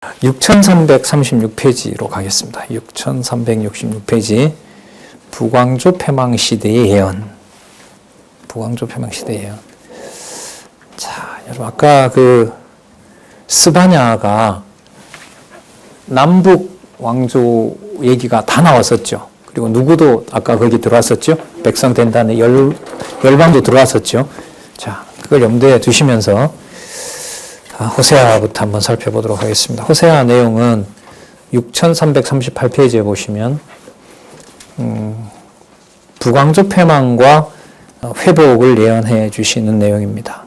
6336페이지로 가겠습니다. 6366페이지 부광조 패망시대의 예언. 부광조 패망시대의 예언. 자, 여러분 아까 그 스바냐가 남북 왕조 얘기가 다 나왔었죠. 그리고 누구도 아까 거기 들어왔었죠. 백성 된다는 열방도 들어왔었죠. 자, 그걸 염두에 두시면서 호세아부터 한번 살펴보도록 하겠습니다. 호세아 내용은 6338페이지에 보시면 부광조 패망과 회복을 예언해 주시는 내용입니다.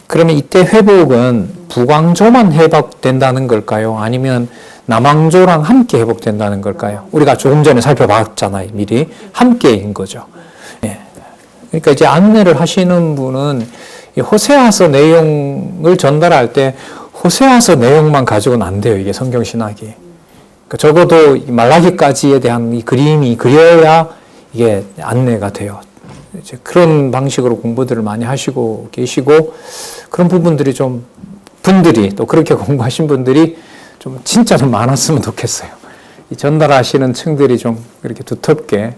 그러면 이때 회복은 북왕조만 회복된다는 걸까요? 아니면 남왕조랑 함께 회복된다는 걸까요? 우리가 조금 전에 살펴봤잖아요. 미리 함께인 거죠. 예. 그러니까 이제 안내를 하시는 분은 이 호세아서 내용을 전달할 때 호세아서 내용만 가지고는 안 돼요. 이게 성경신학이. 그러니까 적어도 말라기까지에 대한 이 그림이 그려야 이게 안내가 돼요. 이제 그런 방식으로 공부들을 많이 하시고 계시고 그런 부분들이 분들이 또 그렇게 공부하신 분들이 좀 진짜 좀 많았으면 좋겠어요. 이 전달하시는 층들이 좀 그렇게 두텁게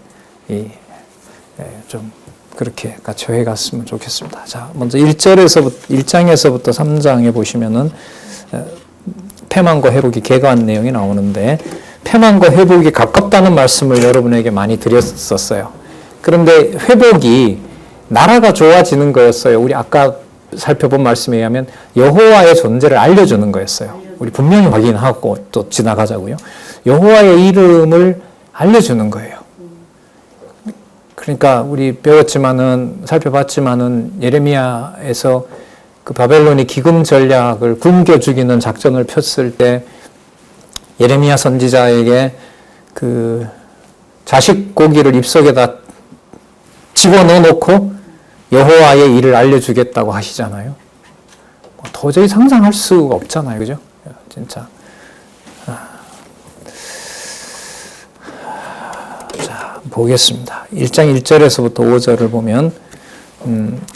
좀 그렇게 같이 해갔으면 좋겠습니다. 자, 먼저 1장에서부터 3장에 보시면은 패망과 회복이 개가한 내용이 나오는데 패망과 회복이 가깝다는 말씀을 여러분에게 많이 드렸었어요. 그런데 회복이 나라가 좋아지는 거였어요. 우리 아까 살펴본 말씀에 의하면 여호와의 존재를 알려주는 거였어요. 우리 분명히 확인하고 또 지나가자고요. 여호와의 이름을 알려주는 거예요. 그러니까 우리 살펴봤지만은 예레미야에서 그 바벨론이 기금 전략을 굶겨 죽이는 작전을 폈을 때 예레미야 선지자에게 그 자식 고기를 입속에다 집어넣어 놓고 여호와의 일을 알려주겠다고 하시잖아요. 도저히 상상할 수가 없잖아요. 그죠? 진짜. 자, 보겠습니다. 1장 1절에서부터 5절을 보면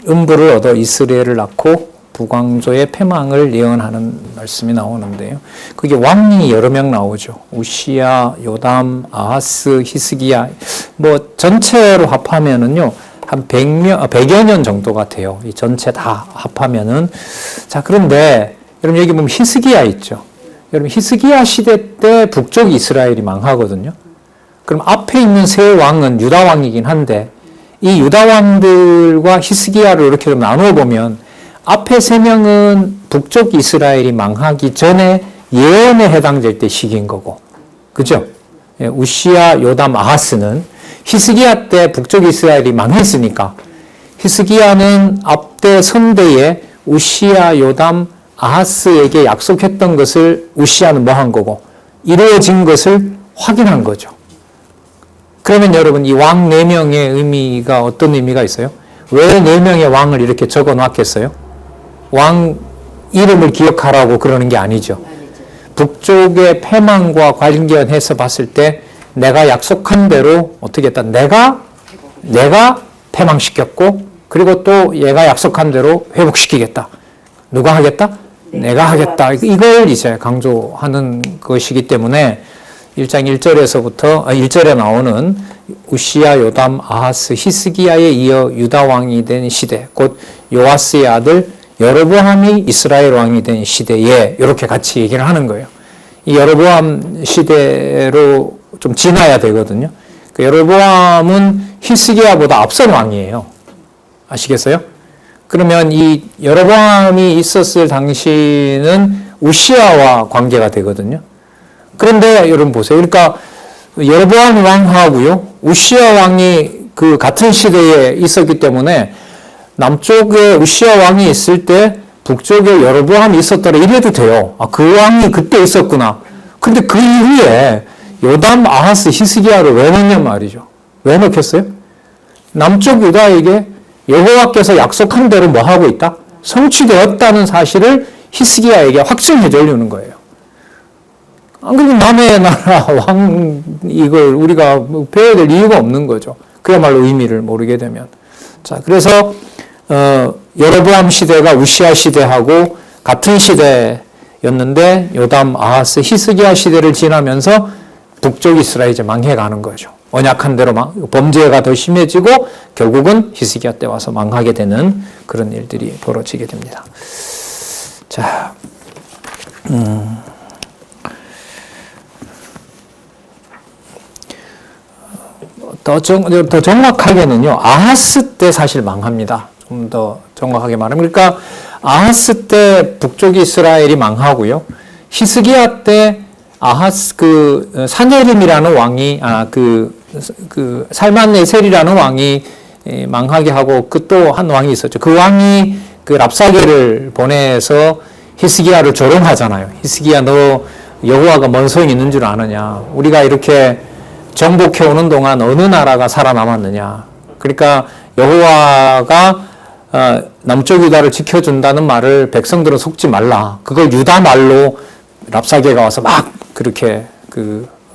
음부를 얻어 이스라엘을 낳고 북왕조의 패망을 예언하는 말씀이 나오는데요. 그게 왕이 여러 명 나오죠. 우시야, 요담, 아하스, 히스기야. 전체로 합하면은요. 한 100여 년 정도가 돼요. 이 전체 다 합하면은. 자, 그런데 여러분 여기 보면 히스기야 있죠. 여러분 히스기야 시대 때 북쪽 이스라엘이 망하거든요. 그럼 앞에 있는 세 왕은 유다 왕이긴 한데 이 유다 왕들과 히스기야를 이렇게 좀 나누어 보면 앞에 세 명은 북쪽 이스라엘이 망하기 전에 예언에 해당될 때 시기인 거고. 그죠? 우시야, 요담, 아하스는 히스기야 때 북쪽 이스라엘이 망했으니까 히스기야는 앞대 선대에 우시야, 요담, 아하스에게 약속했던 것을 우시야는 뭐 한 거고 이루어진 것을 확인한 거죠. 그러면 여러분 이 왕 4명의 의미가 어떤 의미가 있어요? 왜 4명의 왕을 이렇게 적어 놨겠어요? 왕 이름을 기억하라고 그러는 게 아니죠. 북쪽의 패망과 관련해서 봤을 때 내가 약속한 대로 어떻게 했다? 내가 패망시켰고 그리고 또 얘가 약속한 대로 회복시키겠다. 누가 하겠다? 내가 하겠다. 이걸 이제 강조하는 것이기 때문에 1장 1절에 나오는 우시야, 요담, 아하스, 히스기야에 이어 유다 왕이 된 시대, 곧 요아스의 아들 여로보암이 이스라엘 왕이 된 시대에 이렇게 같이 얘기를 하는 거예요. 이 여로보암 시대로 좀 지나야 되거든요. 그 여로보암은 히스기야보다 앞선 왕이에요. 아시겠어요? 그러면 이 여로보암이 있었을 당시는 우시야와 관계가 되거든요. 그런데 여러분 보세요. 그러니까 여로보암 왕하고요, 우시야 왕이 그 같은 시대에 있었기 때문에 남쪽에 우시야 왕이 있을 때 북쪽에 여로보암이 있었더라 이래도 돼요. 그 왕이 그때 있었구나. 근데 그 이후에 요담, 아하스, 히스기야를 왜 넣냐 말이죠. 왜 넣겠어요? 남쪽 유다에게 여호와께서 약속한 대로 뭐 하고 있다? 성취되었다는 사실을 히스기야에게 확증해 주려는 거예요. 안 그러면 남의 나라 왕 이걸 우리가 배워야 될 이유가 없는 거죠. 그야말로 의미를 모르게 되면. 자, 그래서 여로보암 시대가 우시야 시대하고 같은 시대에 였는데 요담, 아하스, 히스기야 시대를 지나면서 북쪽 이스라엘이 이제 망해가는 거죠. 언약한 대로 범죄가 더 심해지고 결국은 히스기야 때 와서 망하게 되는 그런 일들이 벌어지게 됩니다. 자, 더 정확하게는요, 아하스 때 사실 망합니다. 좀 더 정확하게 말하면. 그러니까, 아하스 때 북쪽 이스라엘이 망하고요. 히스기야 때 아하스, 사네림이라는 왕이, 살만네셀이라는 왕이 망하게 하고, 또 한 왕이 있었죠. 그 왕이 랍사게를 보내서 히스기야를 조롱하잖아요. 히스기야, 너 여호와가 뭔 소용이 있는 줄 아느냐. 우리가 이렇게 정복해 오는 동안 어느 나라가 살아남았느냐. 그러니까 여호와가 남쪽 유다를 지켜준다는 말을 백성들은 속지 말라. 그걸 유다 말로 랍사게가 와서 막 그렇게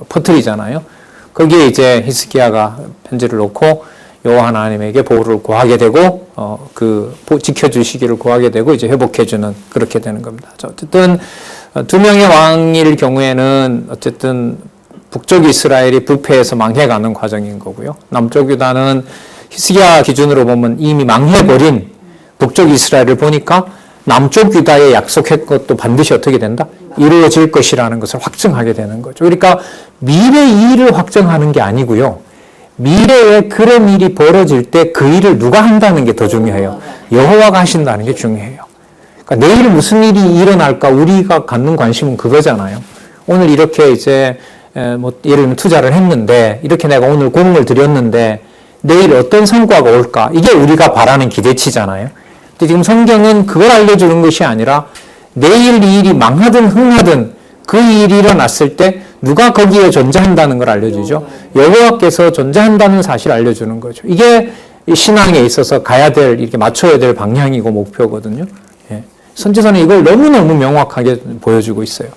퍼뜨리잖아요. 거기에 이제 히스기야가 편지를 놓고 여호와 하나님에게 보호를 구하게 되고 지켜주시기를 구하게 되고 이제 회복해주는 그렇게 되는 겁니다. 어쨌든 두 명의 왕일 경우에는 어쨌든 북쪽 이스라엘이 부패해서 망해가는 과정인 거고요. 남쪽 유다는 히스기야 기준으로 보면 이미 망해버린 북쪽 이스라엘을 보니까 남쪽 유다에 약속했던 것도 반드시 어떻게 된다? 이루어질 것이라는 것을 확증하게 되는 거죠. 그러니까 미래의 일을 확정하는 게 아니고요. 미래에 그런 일이 벌어질 때 그 일을 누가 한다는 게 더 중요해요. 여호와가 하신다는 게 중요해요. 그러니까 내일 무슨 일이 일어날까 우리가 갖는 관심은 그거잖아요. 오늘 이렇게 이제 예를 들면 투자를 했는데 이렇게 내가 오늘 공을 들였는데 내일 어떤 성과가 올까? 이게 우리가 바라는 기대치잖아요. 근데 지금 성경은 그걸 알려주는 것이 아니라 내일 이 일이 망하든 흥하든 그 일이 일어났을 때 누가 거기에 존재한다는 걸 알려주죠. 여호와께서 존재한다는 사실을 알려주는 거죠. 이게 신앙에 있어서 가야 될, 이렇게 맞춰야 될 방향이고 목표거든요. 예. 선지서는 이걸 너무너무 명확하게 보여주고 있어요.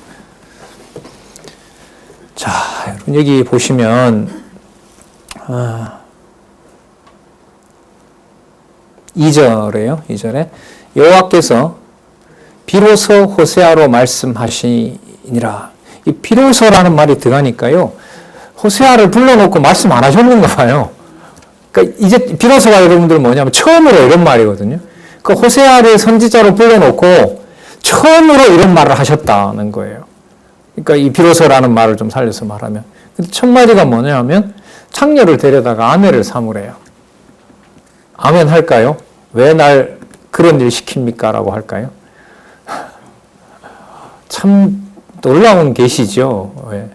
자, 여러분 여기 보시면 2절에요. 2절에 여호와께서 비로소 호세아로 말씀하시니라. 이 비로소라는 말이 들어가니까요. 호세아를 불러놓고 말씀 안 하셨는가 봐요. 그러니까 이제 비로소가 여러분들 뭐냐면 처음으로 이런 말이거든요. 그 호세아를 선지자로 불러놓고 처음으로 이런 말을 하셨다는 거예요. 그러니까 이 비로소라는 말을 좀 살려서 말하면. 근데 첫 마디가 뭐냐면 창녀를 데려다가 아내를 삼으래요. 아멘 할까요? 왜 날 그런 일 시킵니까? 라고 할까요? 참 놀라운 계시죠. 왜?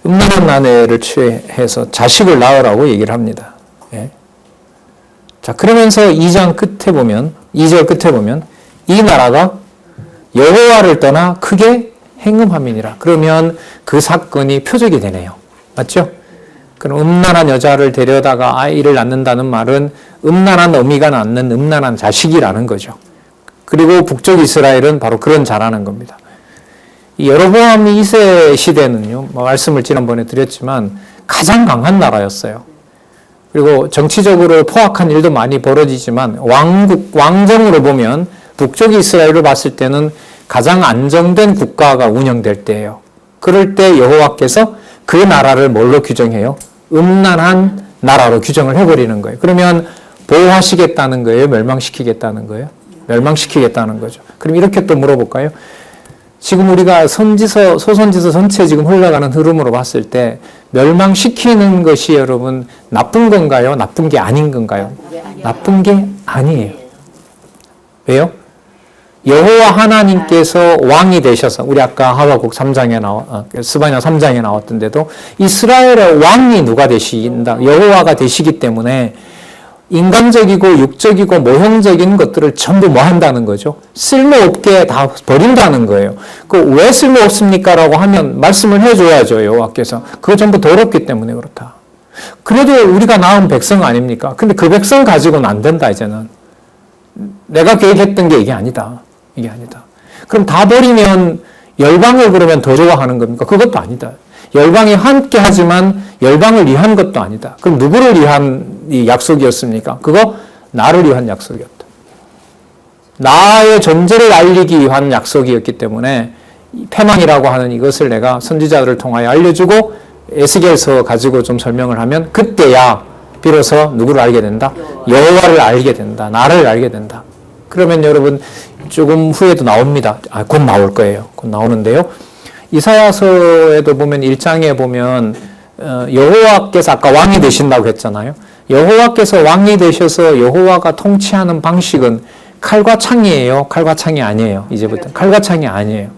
음란한 아내를 취해서 자식을 낳으라고 얘기를 합니다. 예. 자, 그러면서 2장 끝에 보면, 2절 끝에 보면, 이 나라가 여호와를 떠나 크게 행음함이니라. 그러면 그 사건이 표적이 되네요. 맞죠? 그럼 음란한 여자를 데려다가 아이를 낳는다는 말은 음란한 어미가 낳는 음란한 자식이라는 거죠. 그리고 북쪽 이스라엘은 바로 그런 자라는 겁니다. 이 여로보암 2세 시대는요, 말씀을 지난번에 드렸지만 가장 강한 나라였어요. 그리고 정치적으로 포악한 일도 많이 벌어지지만 왕정으로 보면 북쪽 이스라엘을 봤을 때는 가장 안정된 국가가 운영될 때예요. 그럴 때 여호와께서 그 나라를 뭘로 규정해요? 음란한 나라로 규정을 해버리는 거예요. 그러면 보호하시겠다는 거예요? 멸망시키겠다는 거예요? 멸망시키겠다는 거죠. 그럼 이렇게 또 물어볼까요? 지금 우리가 소선지서 전체 지금 흘러가는 흐름으로 봤을 때 멸망시키는 것이 여러분 나쁜 건가요? 나쁜 게 아닌 건가요? 나쁜 게 아니에요. 왜요? 여호와 하나님께서 왕이 되셔서 우리 아까 하박국 3장에 스바냐 3장에 나왔던데도 이스라엘의 왕이 누가 되신다? 여호와가 되시기 때문에 인간적이고 육적이고 모형적인 것들을 전부 뭐 한다는 거죠? 쓸모없게 다 버린다는 거예요. 왜 쓸모없습니까? 라고 하면 말씀을 해줘야죠, 여호와께서. 그거 전부 더럽기 때문에 그렇다. 그래도 우리가 낳은 백성 아닙니까? 근데 그 백성 가지고는 안 된다, 이제는. 내가 계획했던 게 이게 아니다. 이게 아니다. 그럼 다 버리면 열방을 그러면 더 좋아하는 겁니까? 그것도 아니다. 열방이 함께 하지만 열방을 위한 것도 아니다. 그럼 누구를 위한 이 약속이었습니까? 그거 나를 위한 약속이었다. 나의 존재를 알리기 위한 약속이었기 때문에 패망이라고 하는 이것을 내가 선지자들을 통하여 알려주고 에스겔서 가지고 좀 설명을 하면 그때야 비로소 누구를 알게 된다? 여호와를 알게 된다. 나를 알게 된다. 그러면 여러분 조금 후에도 나옵니다. 곧 나올 거예요. 곧 나오는데요. 이사야서에도 보면 1장에 보면 여호와께서 아까 왕이 되신다고 했잖아요. 여호와께서 왕이 되셔서 여호와가 통치하는 방식은 칼과 창이에요? 칼과 창이 아니에요? 이제부터 칼과 창이 아니에요.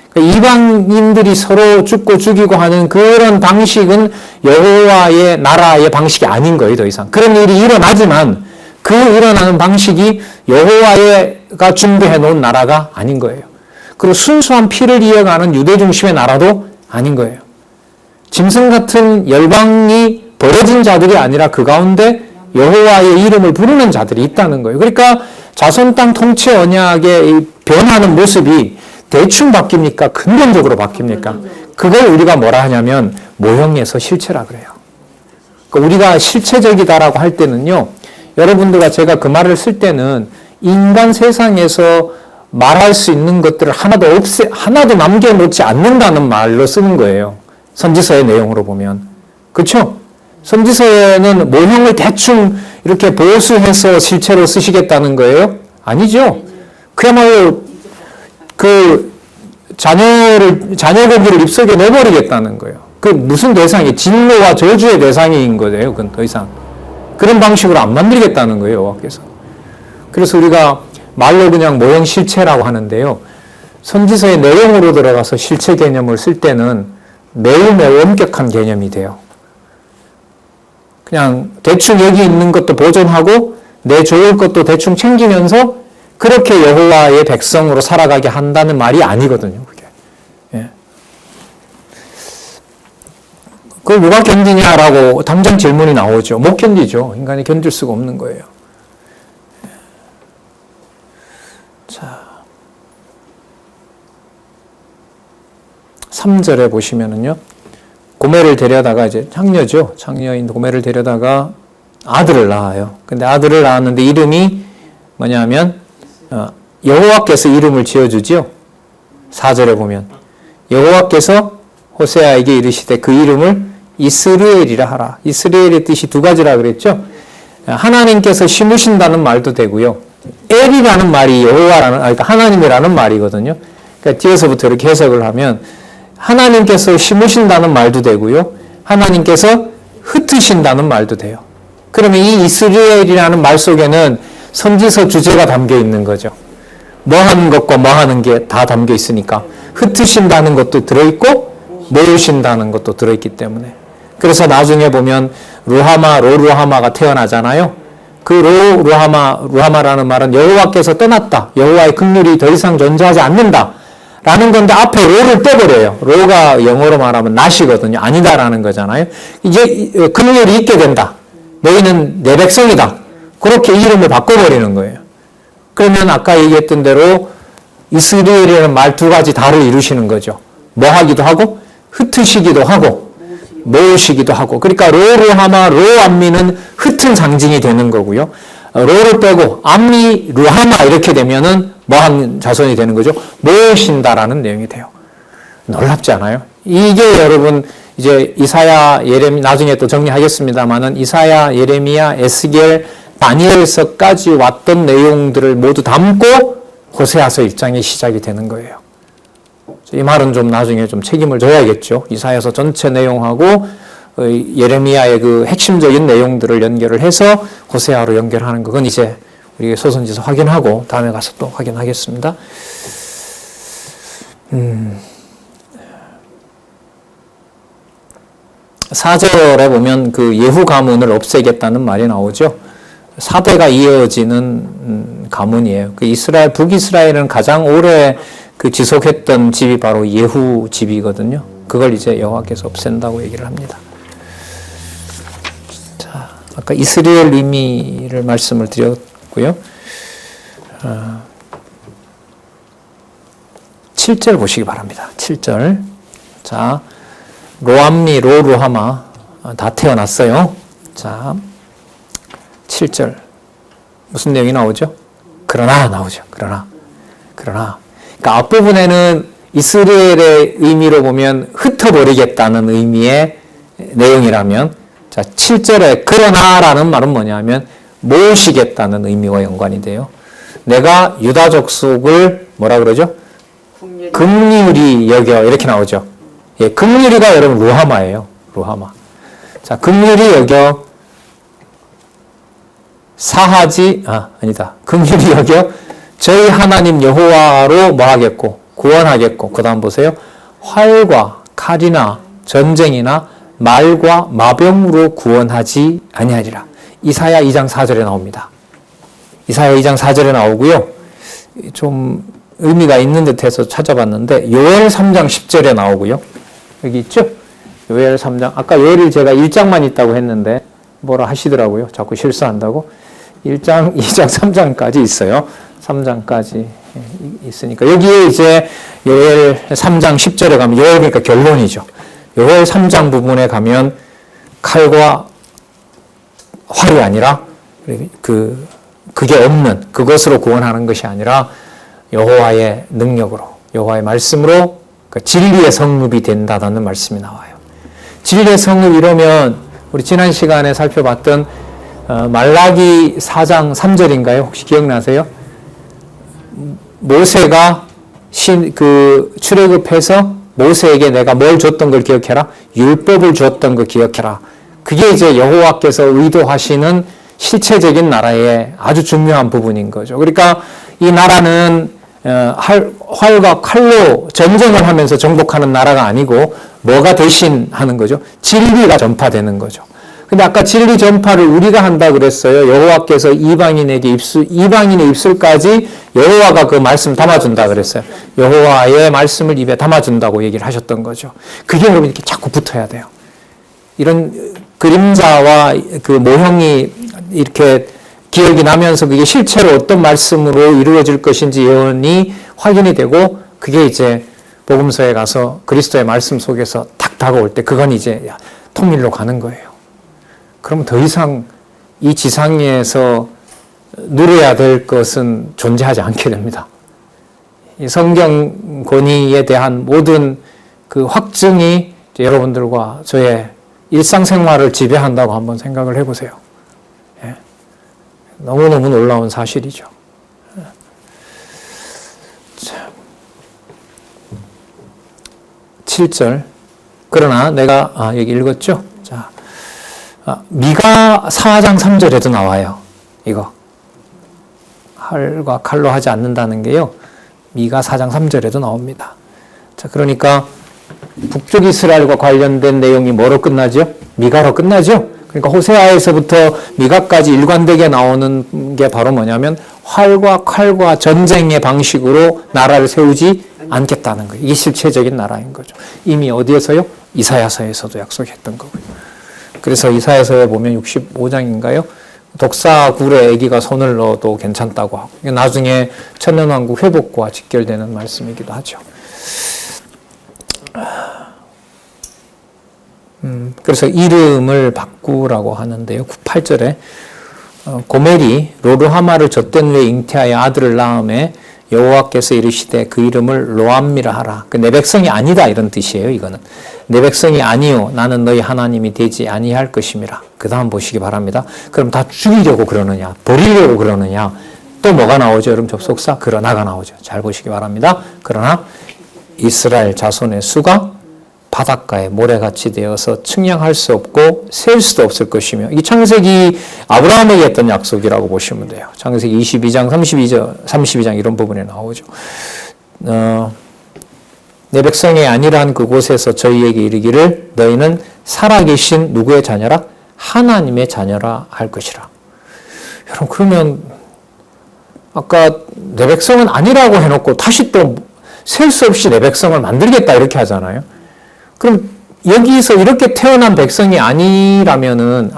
그러니까 이방인들이 서로 죽고 죽이고 하는 그런 방식은 여호와의 나라의 방식이 아닌 거예요. 더 이상. 그런 일이 일어나지만 그 일어나는 방식이 여호와가 준비해 놓은 나라가 아닌 거예요. 그리고 순수한 피를 이어가는 유대 중심의 나라도 아닌 거예요. 짐승 같은 열방이 벌어진 자들이 아니라 그 가운데 여호와의 이름을 부르는 자들이 있다는 거예요. 그러니까 자손 땅 통치 언약의 변하는 모습이 대충 바뀝니까? 근본적으로 바뀝니까? 그걸 우리가 뭐라 하냐면 모형에서 실체라 그래요. 그러니까 우리가 실체적이다라고 할 때는요. 여러분들과 제가 그 말을 쓸 때는 인간 세상에서 말할 수 있는 것들을 하나도 남겨놓지 않는다는 말로 쓰는 거예요. 선지서의 내용으로 보면. 그렇죠? 선지서에는 모형을 대충 이렇게 보수해서 실체로 쓰시겠다는 거예요? 아니죠. 그야말로 그 자녀 고기를 입속에 넣어버리겠다는 거예요. 그 무슨 대상이 진노와 저주의 대상인 거예요. 그건 더 이상. 그런 방식으로 안 만들겠다는 거예요. 여호와께서. 그래서 우리가 말로 그냥 모형 실체라고 하는데요. 선지서의 내용으로 들어가서 실체 개념을 쓸 때는 매우 엄격한 개념이 돼요. 그냥 대충 여기 있는 것도 보존하고 내 좋을 것도 대충 챙기면서 그렇게 여호와의 백성으로 살아가게 한다는 말이 아니거든요. 그게. 예. 그걸 누가 견디냐라고 당장 질문이 나오죠. 못 견디죠. 인간이 견딜 수가 없는 거예요. 자, 3절에 보시면은요. 고멜을 데려다가 이제 창녀죠. 창녀인 고멜을 데려다가 아들을 낳아요. 근데 아들을 낳았는데 이름이 뭐냐면 여호와께서 이름을 지어주죠. 4절에 보면 여호와께서 호세아에게 이르시되 그 이름을 이스라엘이라 하라. 이스라엘의 뜻이 두 가지라 그랬죠. 하나님께서 심으신다는 말도 되고요. 엘이라는 말이 여호와라는 그러니까 하나님이라는 말이거든요. 그러니까 뒤에서부터 이렇게 해석을 하면 하나님께서 심으신다는 말도 되고요. 하나님께서 흩으신다는 말도 돼요. 그러면 이 이스라엘이라는 말 속에는 선지서 주제가 담겨 있는 거죠. 뭐 하는 것과 뭐 하는 게 다 담겨 있으니까 흩으신다는 것도 들어있고 모으신다는 것도 들어있기 때문에 그래서 나중에 보면 로루하마가 태어나잖아요. 그 루하마라는 말은 여호와께서 떠났다. 여호와의 긍휼이 더 이상 존재하지 않는다. 라는 건데 앞에 로를 떼버려요. 로가 영어로 말하면 not이거든요. 아니다라는 거잖아요. 이제 긍휼이 있게 된다. 너희는 내 백성이다. 그렇게 이름을 바꿔버리는 거예요. 그러면 아까 얘기했던 대로 이스라엘이라는 말 두 가지 다를 이루시는 거죠. 뭐 하기도 하고 흩으시기도 하고 모으시기도 하고 그러니까 로루하마 로암미는 흩은 상징이 되는 거고요. 로를 빼고 암미 루하마 이렇게 되면은 뭐한 자손이 되는 거죠. 모으신다라는 내용이 돼요. 놀랍지 않아요? 이게 여러분 이제 이사야 예레미 나중에 또 정리하겠습니다만은 이사야 예레미야 에스겔 다니엘서까지 왔던 내용들을 모두 담고 호세아서 1장이 시작이 되는 거예요. 이 말은 좀 나중에 좀 책임을 져야겠죠. 이사야서 전체 내용하고 예레미야의 그 핵심적인 내용들을 연결을 해서 호세아로 연결하는 그건 이제 우리 소선지서 확인하고 다음에 가서 또 확인하겠습니다. 4절에 보면 그 예후 가문을 없애겠다는 말이 나오죠. 4대가 이어지는 가문이에요. 그 북이스라엘은 가장 오래 그 지속했던 집이 바로 예후 집이거든요. 그걸 이제 여호와께서 없앤다고 얘기를 합니다. 자, 아까 이스라엘 의미를 말씀을 드렸고요. 7절 보시기 바랍니다. 7절. 자, 로암미, 로루하마 다 태어났어요. 자, 7절. 무슨 내용이 나오죠? 그러나 나오죠. 그러나. 그러니까 앞부분에는 이스라엘의 의미로 보면 흩어버리겠다는 의미의 내용이라면, 자, 7절에 그러나라는 말은 뭐냐면 모으시겠다는 의미와 연관이 돼요. 내가 유다 족속을 뭐라 그러죠? 긍휼히 여겨, 이렇게 나오죠. 예, 긍휼히가 여러분 루하마예요. 루하마. 자, 긍휼히 여겨 아니다. 긍휼히 여겨 저희 하나님 여호와로 뭐 하겠고 구원하겠고, 그 다음 보세요. 활과 칼이나 전쟁이나 말과 마병으로 구원하지 아니하리라. 이사야 2장 4절에 나옵니다. 이사야 2장 4절에 나오고요. 좀 의미가 있는 듯해서 찾아봤는데 요엘 3장 10절에 나오고요. 여기 있죠? 요엘 3장. 아까 요엘이 제가 1장만 있다고 했는데 뭐라 하시더라고요. 자꾸 실수한다고. 1장, 2장, 3장까지 있어요. 3장까지 있으니까 여기에 이제 요엘 3장 10절에 가면 요엘 그러니까 결론이죠. 요엘 3장 부분에 가면 칼과 활이 아니라 그게 없는 그것으로 구원하는 것이 아니라 여호와의 능력으로, 여호와의 말씀으로 그 진리의 성읍이 된다는 말씀이 나와요. 진리의 성읍 이러면 우리 지난 시간에 살펴봤던 말라기 4장 3절인가요? 혹시 기억나세요? 모세가 출애굽해서 모세에게 내가 뭘 줬던 걸 기억해라? 율법을 줬던 걸 기억해라. 그게 이제 여호와께서 의도하시는 실체적인 나라의 아주 중요한 부분인 거죠. 그러니까 이 나라는 활과 칼로 전쟁을 하면서 정복하는 나라가 아니고 뭐가 대신 하는 거죠? 진리가 전파되는 거죠. 근데 아까 진리 전파를 우리가 한다 그랬어요. 여호와께서 이방인의 입술까지 여호와가 그 말씀을 담아준다 그랬어요. 여호와의 말씀을 입에 담아준다고 얘기를 하셨던 거죠. 그게 여러분 이렇게 자꾸 붙어야 돼요. 이런 그림자와 그 모형이 이렇게 기억이 나면서 그게 실체로 어떤 말씀으로 이루어질 것인지 예언이 확인이 되고, 그게 이제 복음서에 가서 그리스도의 말씀 속에서 탁 다가올 때 그건 이제 통일로 가는 거예요. 그러면 더 이상 이 지상에서 누려야 될 것은 존재하지 않게 됩니다. 이 성경 권위에 대한 모든 그 확증이 여러분들과 저의 일상생활을 지배한다고 한번 생각을 해보세요. 예. 너무너무 놀라운 사실이죠. 자, 7절. 그러나 내가 여기 읽었죠? 자, 미가 4장 3절에도 나와요. 이거. 활과 칼로 하지 않는다는 게요. 미가 4장 3절에도 나옵니다. 자, 그러니까 북쪽 이스라엘과 관련된 내용이 뭐로 끝나죠? 미가로 끝나죠? 그러니까 호세아에서부터 미가까지 일관되게 나오는 게 바로 뭐냐면 활과 칼과 전쟁의 방식으로 나라를 세우지 않겠다는 거예요. 이게 실체적인 나라인 거죠. 이미 어디에서요? 이사야서에서도 약속했던 거고요. 그래서 이사야서에 보면 65장인가요? 독사굴에 아기가 손을 넣어도 괜찮다고 하고, 나중에 천년왕국 회복과 직결되는 말씀이기도 하죠. 그래서 이름을 바꾸라고 하는데요. 8절에 고멜이 로르하마를 젖된 후에 잉태하여 아들을 낳음에 여호와께서 이르시되 그 이름을 로암미라 하라. 내 백성이 아니다 이런 뜻이에요. 이거는 내 백성이 아니요 나는 너희 하나님이 되지 아니할 것임이라. 그 다음 보시기 바랍니다. 그럼 다 죽이려고 그러느냐, 버리려고 그러느냐, 또 뭐가 나오죠? 여러분 접속사 그러나가 나오죠. 잘 보시기 바랍니다. 그러나 이스라엘 자손의 수가 바닷가에 모래같이 되어서 측량할 수 없고 셀 수도 없을 것이며, 이 창세기 아브라함에게 했던 약속이라고 보시면 돼요. 창세기 22장 32장 이런 부분에 나오죠. 내 백성이 아니란 그곳에서 저희에게 이르기를 너희는 살아계신 누구의 자녀라? 하나님의 자녀라 할 것이라. 여러분 그러면 아까 내 백성은 아니라고 해놓고 다시 또 셀 수 없이 내 백성을 만들겠다 이렇게 하잖아요. 그럼 여기서 이렇게 태어난 백성이 아니라면은,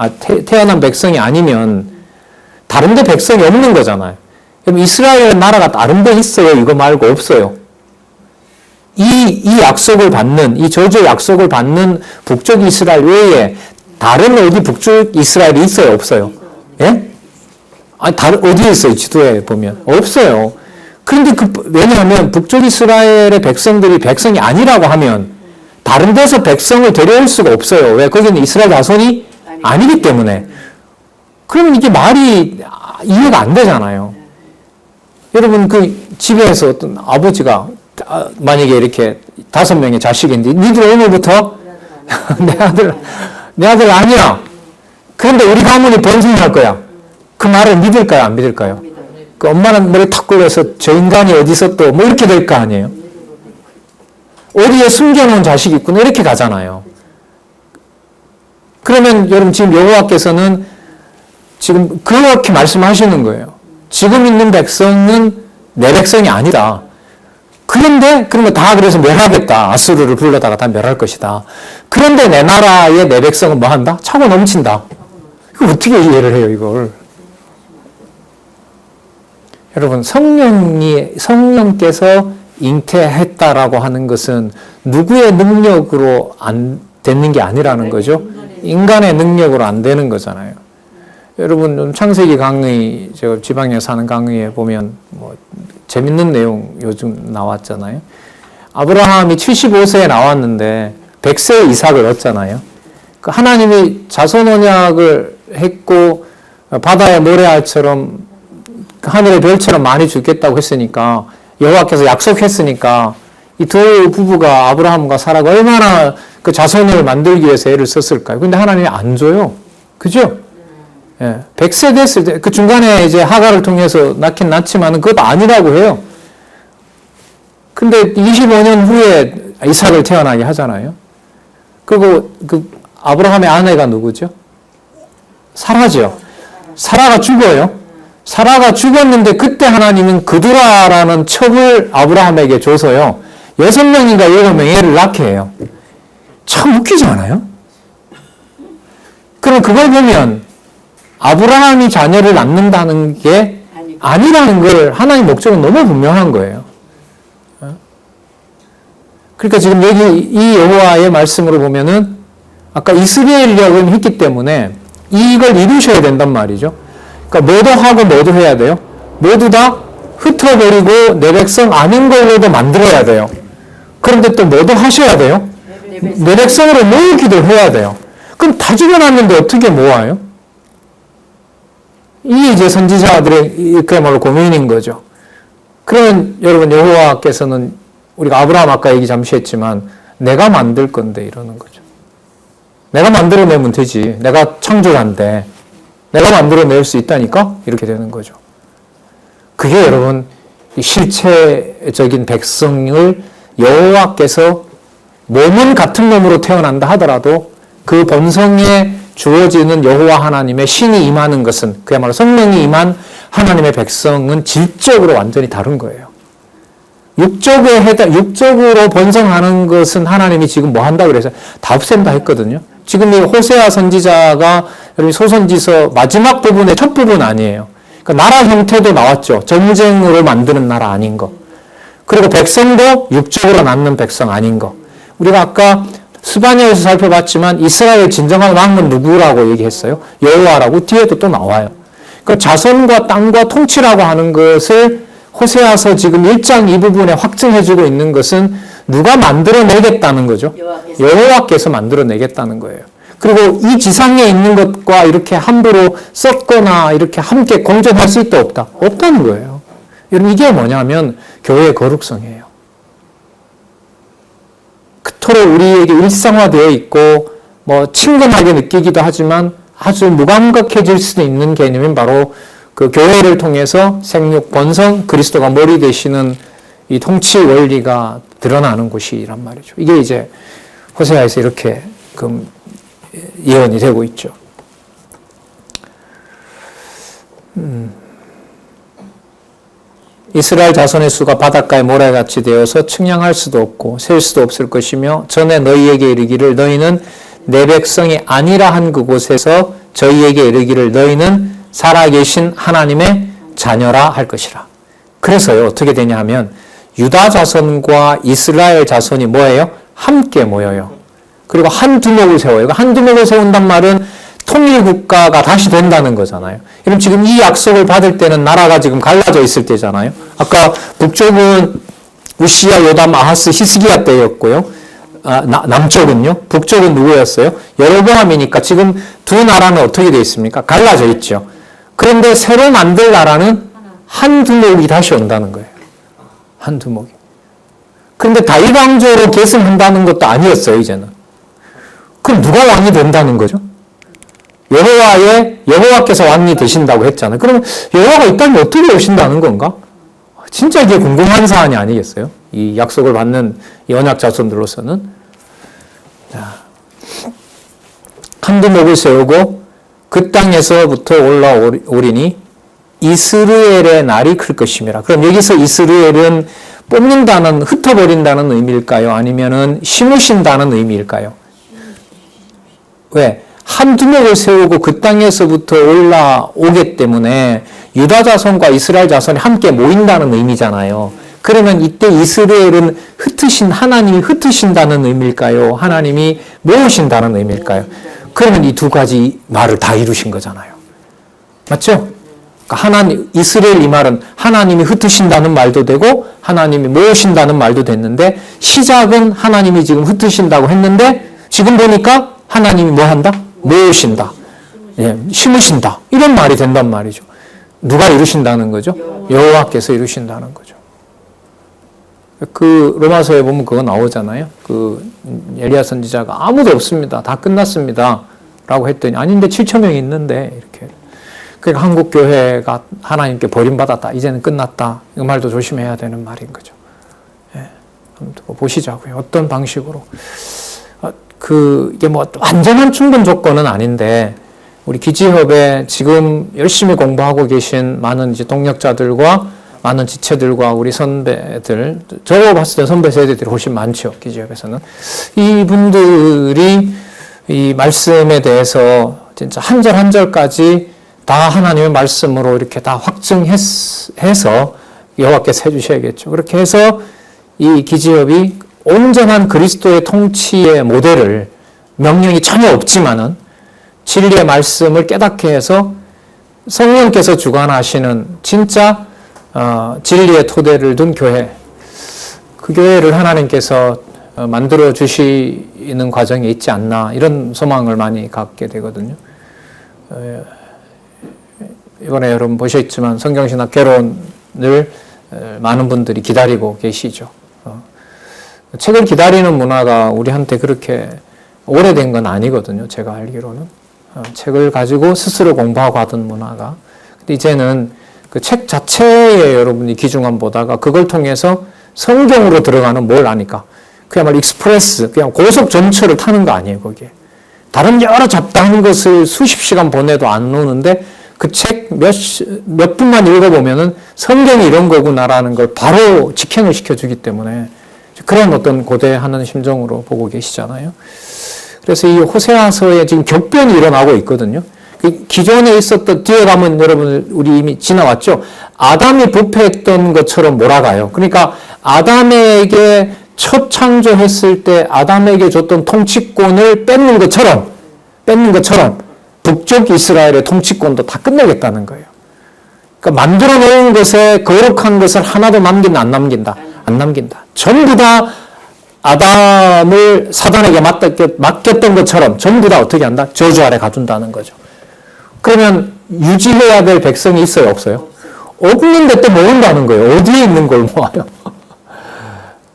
태어난 백성이 아니면 다른 데 백성이 없는 거잖아요. 그럼 이스라엘 나라가 다른 데 있어요? 이거 말고 없어요. 이 약속을 받는, 이 저주의 약속을 받는 북쪽 이스라엘 외에 다른 어디 북쪽 이스라엘이 있어요? 없어요? 예? 아니, 어디에 있어요? 지도에 보면. 없어요. 그런데 왜냐하면 북쪽 이스라엘의 백성들이 백성이 아니라고 하면 다른 데서 백성을 데려올 수가 없어요. 왜? 거기는 이스라엘 자손이 아니기 때문에. 그러면 이게 말이 이해가 안 되잖아요. 여러분, 집에서 어떤 아버지가 만약에 이렇게 5명의 자식인데, 니들 오늘부터 내 아들 아니야. 그런데 우리 가문이 번성할 거야. 그 말을 믿을까요? 안 믿을까요? 그 엄마는 머리 탁 굴려서 저 인간이 어디서 또 뭐 이렇게 될 거 아니에요? 어디에 숨겨놓은 자식이 있구나 이렇게 가잖아요. 그러면 여러분 지금 여호와께서는 지금 그렇게 말씀하시는 거예요. 지금 있는 백성은 내 백성이 아니다. 그런데 그러면 다 그래서 멸하겠다. 아수르를 불러다가 다 멸할 것이다. 그런데 내 나라의 내 백성은 뭐 한다? 차고 넘친다. 이거 어떻게 이해를 해요, 이걸? 여러분, 성령께서 잉태했다라고 하는 것은 누구의 능력으로 안 되는 게 아니라는 거죠. 인간의 능력으로 안 되는 거잖아요. 여러분, 창세기 강의, 제가 지방에 사는 강의에 보면 뭐 재밌는 내용 요즘 나왔잖아요. 아브라함이 75세에 나왔는데 100세에 이삭을 얻잖아요. 하나님이 자손 언약을 했고 바다의 모래알처럼 하늘의 별처럼 많이 주겠다고 했으니까 여호와께서 약속했으니까 이 두 부부가 아브라함과 사라가 얼마나 그 자손을 만들기 위해서 애를 썼을까요? 근데 하나님이 안 줘요. 그죠? 예, 100세 됐을 때 그 중간에 이제 하가를 통해서 낳긴 낳지만 그것도 아니라고 해요. 근데 25년 후에 이삭을 태어나게 하잖아요. 그리고 그 아브라함의 아내가 누구죠? 사라죠. 사라가 죽어요. 사라가 죽었는데 그때 하나님은 그두라라는 첩을 아브라함에게 줘서요. 6명인가 7명 애를 낳게 해요. 참 웃기지 않아요? 그럼 그걸 보면 아브라함이 자녀를 낳는다는 게 아니라는 걸 하나님 목적은 너무 분명한 거예요. 그러니까 지금 여기 이 여호와의 말씀으로 보면은 아까 이스라엘이라고 했기 때문에 이걸 이루셔야 된단 말이죠. 그러니까 뭐도 하고 뭐도 해야 돼요. 모두 다 흩어버리고 내 백성 아닌 걸로도 만들어야 돼요. 그런데 또 뭐도 하셔야 돼요. 내 백성으로 모으기도 해야 돼요. 그럼 다 죽여놨는데 어떻게 모아요? 이게 이제 선지자들의 그야말로 고민인 거죠. 그러면 여러분 여호와께서는 우리가 아브라함 아까 얘기 잠시 했지만 내가 만들 건데 이러는 거죠. 내가 만들어내면 되지. 내가 창조한데 내가 만들어낼 수 있다니까? 이렇게 되는 거죠. 그게 여러분 실체적인 백성을 여호와께서 몸은 같은 몸으로 태어난다 하더라도 그 본성에 주어지는 여호와 하나님의 신이 임하는 것은 그야말로 성령이 임한 하나님의 백성은 질적으로 완전히 다른 거예요. 육적으로 번성하는 것은 하나님이 지금 뭐 한다고 그래서 다 없앤다 했거든요. 지금 이 호세아 선지자가 여러분 소선지서 마지막 부분의 첫 부분 아니에요. 그러니까 나라 형태도 나왔죠. 전쟁으로 만드는 나라 아닌 거. 그리고 백성도 육적으로 낳는 백성 아닌 거. 우리가 아까 스바냐에서 살펴봤지만 이스라엘 진정한 왕은 누구라고 얘기했어요? 여호와라고 뒤에도 또 나와요. 그러니까 자손과 땅과 통치라고 하는 것을 호세아서 지금 1장 이 부분에 확증해주고 있는 것은 누가 만들어내겠다는 거죠? 여호와께서 만들어내겠다는 거예요. 그리고 이 지상에 있는 것과 이렇게 함부로 섞거나 이렇게 함께 공존할 수 있다 없다? 없다는 거예요. 여러분 이게 뭐냐면 교회의 거룩성이에요. 그토록 우리에게 일상화되어 있고 뭐 친근하게 느끼기도 하지만 아주 무감각해질 수도 있는 개념인 바로 그 교회를 통해서 생육, 번성, 그리스도가 머리 되시는 이 통치 원리가 드러나는 곳이란 말이죠. 이게 이제 호세아에서 이렇게 예언이 되고 있죠. 이스라엘 자손의 수가 바닷가의 모래같이 되어서 측량할 수도 없고 셀 수도 없을 것이며 전에 너희에게 이르기를 너희는 내 백성이 아니라 한 그곳에서 저희에게 이르기를 너희는 살아계신 하나님의 자녀라 할 것이라. 그래서요 어떻게 되냐 하면 유다 자손과 이스라엘 자손이 뭐예요? 함께 모여요. 그리고 한 두목을 세워요. 한 두목을 세운단 말은 통일 국가가 다시 된다는 거잖아요. 그럼 지금 이 약속을 받을 때는 나라가 지금 갈라져 있을 때잖아요. 아까 북쪽은 우시야, 요담, 아하스, 히스기야 때였고요. 남쪽은요. 북쪽은 누구였어요? 여로보암이니까 지금 두 나라는 어떻게 되어 있습니까? 갈라져 있죠. 그런데 새로 만들 나라는 한 두목이 다시 온다는 거예요. 한 두목이. 그런데 다윗왕조로 계승한다는 것도 아니었어요, 이제는. 그럼 누가 왕이 된다는 거죠? 여호와께서 왕이 되신다고 했잖아요. 그럼 여호와가 이 땅에 어떻게 오신다는 건가? 진짜 이게 궁금한 사안이 아니겠어요? 이 약속을 받는 이 언약 자손들로서는. 자, 한 두목을 세우고 그 땅에서부터 올라오리니 이스라엘의 날이 클 것임이라. 그럼 여기서 이스라엘은 뽑는다는, 흩어버린다는 의미일까요? 아니면은 심으신다는 의미일까요? 왜? 한 두목을 세우고 그 땅에서부터 올라오기 때문에 유다 자손과 이스라엘 자손이 함께 모인다는 의미잖아요. 그러면 이때 이스라엘은 하나님이 흩으신다는 의미일까요? 하나님이 모으신다는 의미일까요? 그러면 이 두 가지 말을 다 이루신 거잖아요. 맞죠? 그러니까 이스라엘 이 말은 하나님이 흩으신다는 말도 되고 하나님이 모으신다는 말도 됐는데, 시작은 하나님이 지금 흩으신다고 했는데 지금 보니까 하나님이 뭐 한다? 모으신다. 예, 심으신다. 이런 말이 된단 말이죠. 누가 이루신다는 거죠? 여호와께서 이루신다는 거죠. 그 로마서에 보면 그거 나오잖아요. 그 에리야 선지자가 아무도 없습니다. 다 끝났습니다. 라고 했더니 아닌데 7천 명이 있는데 이렇게. 그러니까 한국 교회가 하나님께 버림받았다. 이제는 끝났다. 이 말도 조심해야 되는 말인 거죠. 예, 한번 보시자고요. 어떤 방식으로. 이게 뭐 완전한 충분 조건은 아닌데, 우리 기지협에 지금 열심히 공부하고 계신 많은 이제 동력자들과 많은 지체들과 우리 선배들, 저 봤을 때 선배 세대들이 훨씬 많죠. 기지협에서는. 이분들이 이 말씀에 대해서 진짜 한 절 한 절까지 다 하나님의 말씀으로 이렇게 다 확증해서 여호와께서 해주셔야겠죠. 그렇게 해서 이 기지협이 온전한 그리스도의 통치의 모델을, 명령이 전혀 없지만은 진리의 말씀을 깨닫게 해서 성령께서 주관하시는 진짜 진리의 토대를 둔 교회, 그 교회를 하나님께서 만들어 주시는 과정에 있지 않나, 이런 소망을 많이 갖게 되거든요. 이번에 여러분 보셨지만 성경신학 개론을 많은 분들이 기다리고 계시죠. 책을 기다리는 문화가 우리한테 그렇게 오래된 건 아니거든요. 제가 알기로는. 책을 가지고 스스로 공부하고 하던 문화가. 근데 이제는 그 책 자체에 여러분이 귀중한 보다가 그걸 통해서 성경으로 들어가는 뭘 아니까. 그야말로 익스프레스, 그냥 고속 전철을 타는 거 아니에요, 거기에. 다른 여러 잡다한 것을 수십 시간 보내도 안 노는데 그 책 몇 분만 읽어보면은 성경이 이런 거구나라는 걸 바로 직행을 시켜주기 때문에 그런 어떤 고대하는 심정으로 보고 계시잖아요. 그래서 이 호세아서에 지금 격변이 일어나고 있거든요. 기존에 있었던, 뒤에 가면 여러분 우리 이미 지나왔죠. 아담이 부패했던 것처럼 몰아가요. 그러니까 아담에게 첫 창조했을 때 아담에게 줬던 통치권을 뺏는 것처럼 북쪽 이스라엘의 통치권도 다 끝내겠다는 거예요. 그러니까 만들어 놓은 것에 거룩한 것을 하나도 남긴다, 안 남긴다? 안 남긴다. 전부 다 아담을 사단에게 맡겼던 것처럼 전부 다 어떻게 한다? 저주 아래 가둔다는 거죠. 그러면 유지해야 될 백성이 있어요, 없어요? 없는데 또 모은다는 거예요. 어디에 있는 걸 모아요?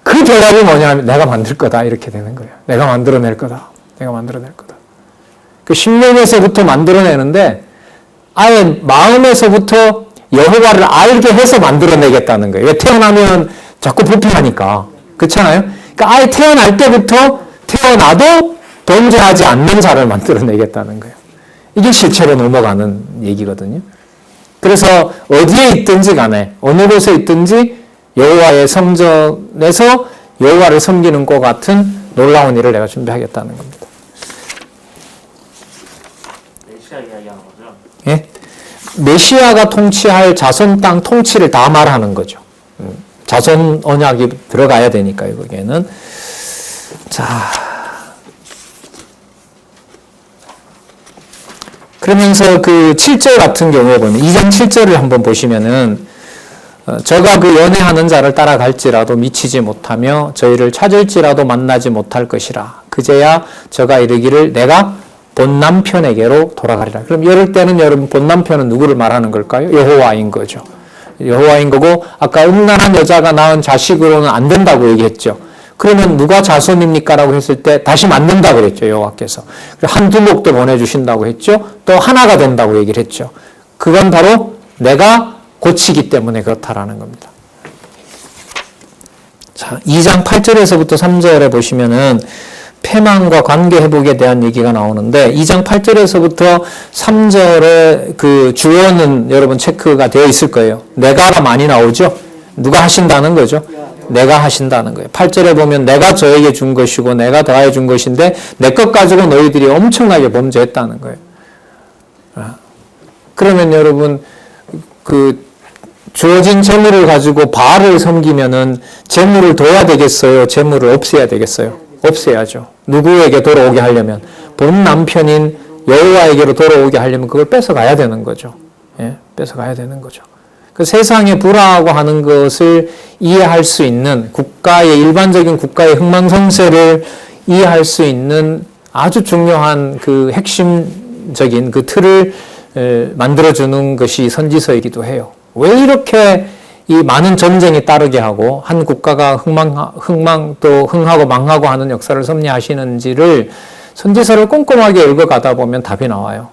그 대답이 뭐냐면 내가 만들 거다, 이렇게 되는 거예요. 내가 만들어낼 거다. 내가 만들어낼 거다. 그 심령에서부터 만들어내는데 아예 마음에서부터 여호와를 알게 해서 만들어내겠다는 거예요. 왜? 태어나면 자꾸 불평하니까. 그렇잖아요? 그러니까 아예 태어날 때부터 태어나도 범죄하지 않는 자를 만들어내겠다는 거예요. 이게 실체로 넘어가는 얘기거든요. 그래서 어디에 있든지 간에, 어느 곳에 있든지 여호와의 성전에서 여호와를 섬기는 것 같은 놀라운 일을 내가 준비하겠다는 겁니다. 메시아 이야기하는 거죠? 예? 메시아가 통치할 자손 땅 통치를 다 말하는 거죠. 자손 언약이 들어가야 되니까요, 거기에는. 자, 그러면서 그 7절 같은 경우에 보면 2장 7절을 한번 보시면은 저가 그 연애하는 자를 따라갈지라도 미치지 못하며 저희를 찾을지라도 만나지 못할 것이라. 그제야 저가 이르기를 내가 본 남편에게로 돌아가리라. 그럼 이럴 때는 여러분 본 남편은 누구를 말하는 걸까요? 여호와인 거죠. 여호와인 거고 아까 음란한 여자가 낳은 자식으로는 안 된다고 얘기했죠. 그러면 누가 자손입니까? 라고 했을 때 다시 만든다고 그랬죠. 여호와께서. 한두 목도 보내주신다고 했죠. 또 하나가 된다고 얘기를 했죠. 그건 바로 내가 고치기 때문에 그렇다라는 겁니다. 자, 2장 8절에서부터 3절에 보시면은 패망과 관계 회복에 대한 얘기가 나오는데 2장 8절에서부터 3절의 그 주어는 여러분 체크가 되어 있을 거예요. 내가가 많이 나오죠. 누가 하신다는 거죠. 내가 하신다는 거예요. 8절에 보면 내가 저에게 준 것이고 내가 더하여 준 것인데 내 것 가지고 너희들이 엄청나게 범죄했다는 거예요. 그러면 여러분 그 주어진 재물을 가지고 바알을 섬기면은 재물을 둬야 되겠어요? 재물을 없애야 되겠어요? 없애야죠. 누구에게 돌아오게 하려면 본 남편인 여호와에게로 돌아오게 하려면 그걸 뺏어가야 되는 거죠. 예, 뺏어가야 되는 거죠. 그 세상에 불화하고 하는 것을 이해할 수 있는 국가의 일반적인 국가의 흥망성쇠를 이해할 수 있는 아주 중요한 그 핵심적인 그 틀을 만들어주는 것이 선지서이기도 해요. 왜 이렇게 이 많은 전쟁이 따르게 하고 한 국가가 또 흥하고 망하고 하는 역사를 섭리하시는지를 선지서를 꼼꼼하게 읽어가다 보면 답이 나와요.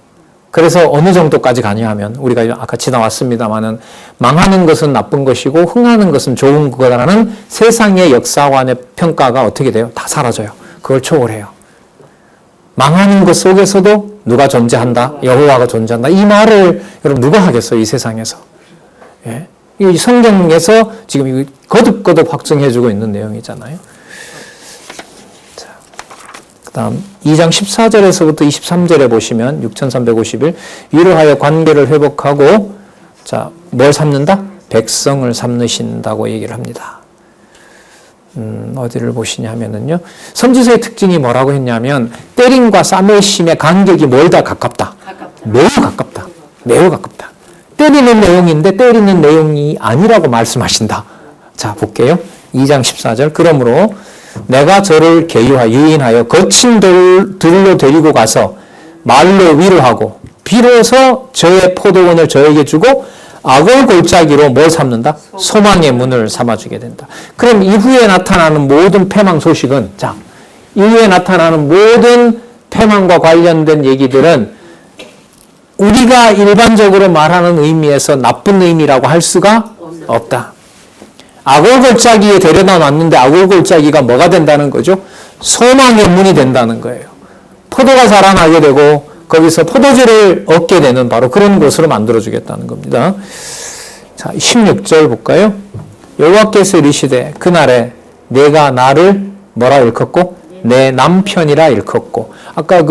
그래서 어느 정도까지 가냐 하면 우리가 아까 지나왔습니다마는 망하는 것은 나쁜 것이고 흥하는 것은 좋은 거라는 세상의 역사관의 평가가 어떻게 돼요? 다 사라져요. 그걸 초월해요. 망하는 것 속에서도 누가 존재한다? 여호와가 존재한다. 이 말을 여러분 누가 하겠어요? 이 세상에서. 예. 이 성경에서 지금 거듭거듭 확증해주고 있는 내용이잖아요. 자, 그 다음 2장 14절에서부터 23절에 보시면 6351 위로하여 관계를 회복하고 자, 뭘 삼는다? 백성을 삼으신다고 얘기를 합니다. 어디를 보시냐면요. 선지서의 특징이 뭐라고 했냐면 때림과 싸매심의 간격이 멀다 가깝다. 매우 가깝다. 매우 가깝다. 때리는 내용인데 때리는 내용이 아니라고 말씀하신다. 자, 볼게요. 2장 14절. 그러므로 내가 저를 유인하여 거친 들로 데리고 가서 말로 위로하고 비로소 저의 포도원을 저에게 주고 악을 골짜기로 뭘 삼는다? 소망의 문을 삼아주게 된다. 그럼 이후에 나타나는 모든 패망 소식은 자, 이후에 나타나는 모든 패망과 관련된 얘기들은 우리가 일반적으로 말하는 의미에서 나쁜 의미라고 할 수가 없다. 악을 골짜기에 데려다 놨는데 악을 골짜기가 뭐가 된다는 거죠? 소망의 문이 된다는 거예요. 포도가 자라나게 되고 거기서 포도주를 얻게 되는 바로 그런 곳으로 만들어주겠다는 겁니다. 자, 16절 볼까요? 여호와께서 이르시되 그날에 내가 나를 뭐라 일컫고? 내 남편이라 일컫고. 아까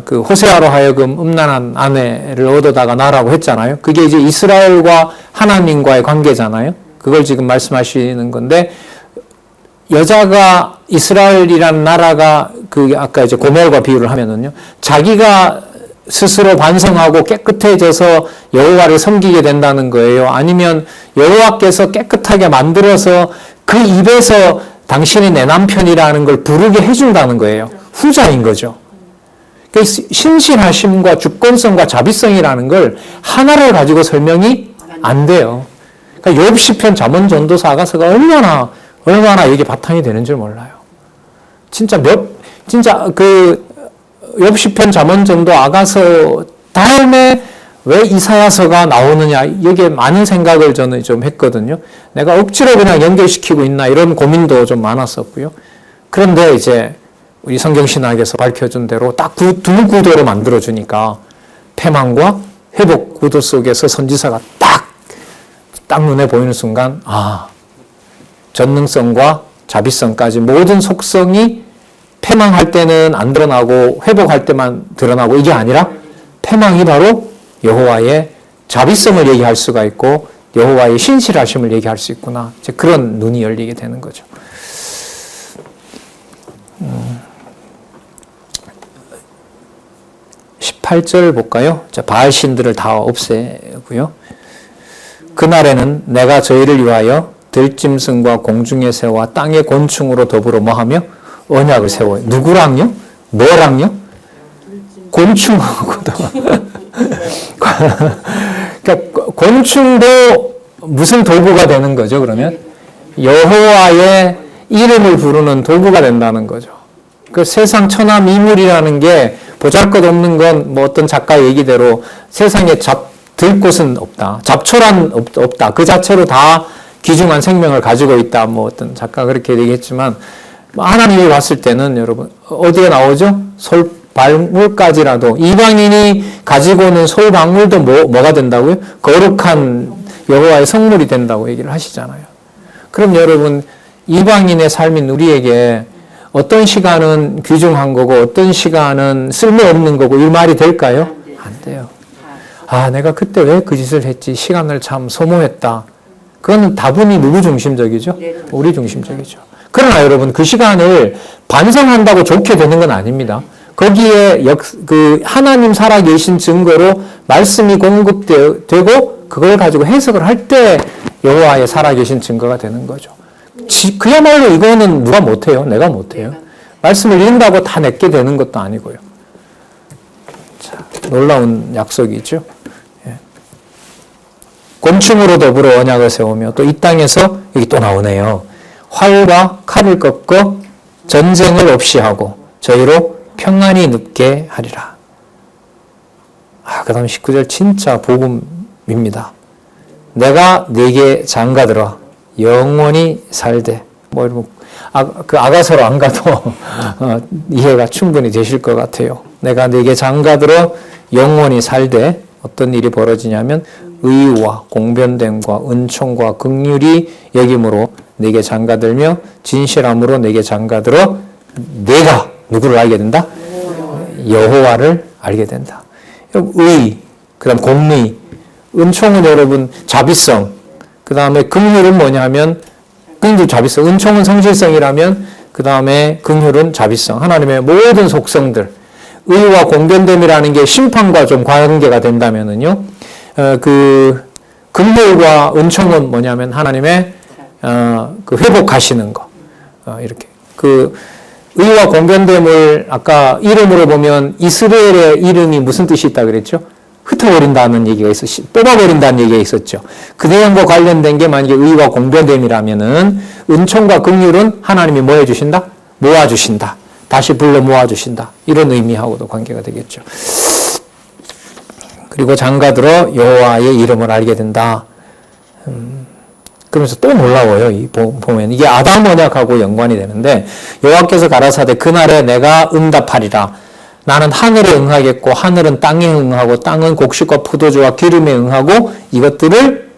그 호세아로 하여금 음란한 아내를 얻어다가 나라고 했잖아요. 그게 이제 이스라엘과 하나님과의 관계잖아요. 그걸 지금 말씀하시는 건데 여자가 이스라엘이라는 나라가 그 아까 이제 고멜과 비유를 하면은요. 자기가 스스로 반성하고 깨끗해져서 여호와를 섬기게 된다는 거예요. 아니면 여호와께서 깨끗하게 만들어서 그 입에서 당신이 내 남편이라는 걸 부르게 해준다는 거예요. 후자인 거죠. 신실하심과 주권성과 자비성이라는 걸 하나를 가지고 설명이 안 돼요. 그러니까 욥 시편 잠언 전도서 아가서가 얼마나 이게 바탕이 되는 줄 몰라요. 진짜 그 욥 시편 잠언 전도 아가서 다음에 왜 이사야서가 나오느냐 여기에 많은 생각을 저는 좀 했거든요. 내가 억지로 그냥 연결시키고 있나 이런 고민도 좀 많았었고요. 그런데 이제 우리 성경신학에서 밝혀준 대로 딱 두 구도로 만들어주니까 패망과 회복 구도 속에서 선지사가 딱 눈에 보이는 순간 전능성과 자비성까지 모든 속성이 패망할 때는 안 드러나고 회복할 때만 드러나고 이게 아니라 패망이 바로 여호와의 자비성을 얘기할 수가 있고 여호와의 신실하심을 얘기할 수 있구나. 이제 그런 눈이 열리게 되는 거죠. 8절 볼까요? 자, 바알 신들을 다 없애고요. 그날에는 내가 저희를 위하여 들짐승과 공중의 새와 땅의 곤충으로 더불어 뭐하며 언약을 세워요. 누구랑요? 뭐랑요? 곤충하고도. 그러니까 곤충도 무슨 도구가 되는 거죠, 그러면? 여호와의 이름을 부르는 도구가 된다는 거죠. 그 세상 천하 미물이라는 게 보잘것없는 건 뭐 어떤 작가 얘기대로 세상에 들 곳은 없다. 잡초란 없다. 그 자체로 다 귀중한 생명을 가지고 있다. 뭐 어떤 작가가 그렇게 얘기했지만 하나님이 봤을 때는 여러분 어디에 나오죠? 솔방울까지라도 이방인이 가지고 오는 솔방울도 뭐가 된다고요? 거룩한 여호와의 성물이 된다고 얘기를 하시잖아요. 그럼 여러분 이방인의 삶인 우리에게 어떤 시간은 귀중한 거고 어떤 시간은 쓸모없는 거고 이 말이 될까요? 안 돼요. 아, 내가 그때 왜 그 짓을 했지? 시간을 참 소모했다. 그건 다분히 누구 중심적이죠? 우리 중심적이죠. 그러나 여러분 그 시간을 반성한다고 좋게 되는 건 아닙니다. 거기에 하나님 살아계신 증거로 말씀이 공급되고 그걸 가지고 해석을 할 때 여호와의 살아계신 증거가 되는 거죠. 그야말로 이거는 누가 못해요? 내가 못해요. 말씀을 읽는다고 다 내게 되는 것도 아니고요. 자, 놀라운 약속이죠. 예. 곤충으로 더불어 언약을 세우며 또 이 땅에서 여기 또 나오네요. 활과 칼을 꺾어 전쟁을 없이 하고 저희로 평안히 눕게 하리라. 그 다음 19절 진짜 복음입니다. 내가 네게 장가들어 영원히 살되 뭐 이런 아가서로 안 가도 이해가 충분히 되실 것 같아요. 내가 네게 장가들어 영원히 살되 어떤 일이 벌어지냐면 의와 공변됨과 은총과 긍휼이 여김으로 네게 장가들며 진실함으로 네게 장가들어 내가 누구를 알게 된다? 여호와를 알게 된다. 의, 그 다음 공의, 은총은 여러분 자비성, 그 다음에 긍휼은 뭐냐면 긍휼 자비성, 은총은 성실성이라면 그 다음에 긍휼은 자비성, 하나님의 모든 속성들. 의와 공변됨이라는 게 심판과 좀 관계가 된다면은요, 긍휼과 은총은 뭐냐면 하나님의 그 회복하시는 거, 이렇게 의와 공변됨을 아까 이름으로 보면 이스라엘의 이름이 무슨 뜻이 있다 그랬죠? 흩어버린다는 얘기가 있었죠. 뽑아버린다는 얘기가 있었죠. 그 내용과 관련된 게 만약에 의와 공변됨이라면은 은총과 긍휼은 하나님이 뭐 해주신다? 모아주신다. 다시 불러 모아주신다. 이런 의미하고도 관계가 되겠죠. 그리고 장가들어 여호와의 이름을 알게 된다. 그러면서 또 놀라워요. 보면 이게 아담 언약하고 연관이 되는데 여호와께서 가라사대 그날에 내가 응답하리라. 나는 하늘에 응하겠고 하늘은 땅에 응하고 땅은 곡식과 포도주와 기름에 응하고 이것들을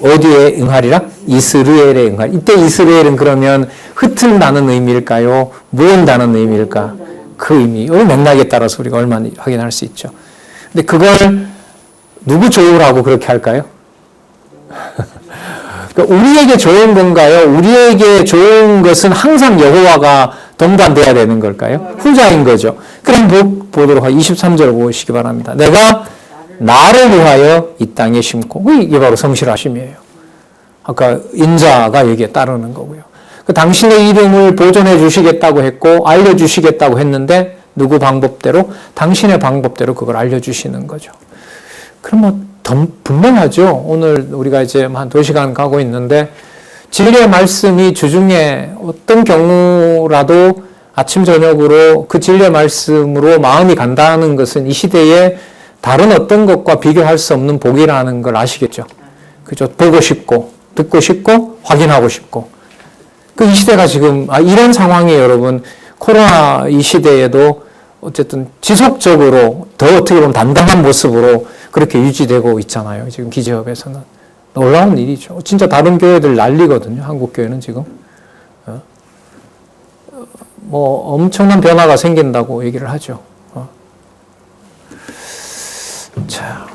어디에 응하리라? 이스라엘에 응하리라. 이때 이스라엘은 그러면 흩은다는 의미일까요? 모은다는 의미일까? 그 의미. 이 맥락에 따라서 우리가 얼마나 확인할 수 있죠. 근데 그걸 누구 좋으라고 그렇게 할까요? 우리에게 좋은 건가요? 우리에게 좋은 것은 항상 여호와가 동반돼야 되는 걸까요? 후자인 거죠. 그럼 보도록 하겠습니다. 23절 보시기 바랍니다. 내가 나를 위하여 이 땅에 심고, 이게 바로 성실하심이에요. 아까 인자가 여기에 따르는 거고요. 당신의 이름을 보존해 주시겠다고 했고 알려주시겠다고 했는데 누구 방법대로? 당신의 방법대로 그걸 알려주시는 거죠. 그럼 분명하죠. 오늘 우리가 이제 한 2시간 가고 있는데 진리의 말씀이 주중에 어떤 경우라도 아침 저녁으로 그 진리의 말씀으로 마음이 간다는 것은 이 시대에 다른 어떤 것과 비교할 수 없는 복이라는 걸 아시겠죠. 그죠? 보고 싶고 듣고 싶고 확인하고 싶고 이 시대가 지금 이런 상황이 여러분 코로나 이 시대에도 어쨌든 지속적으로 더 어떻게 보면 단단한 모습으로 그렇게 유지되고 있잖아요. 지금 기재협에서는. 놀라운 일이죠. 진짜 다른 교회들 난리거든요. 한국 교회는 지금. 뭐 엄청난 변화가 생긴다고 얘기를 하죠. 자,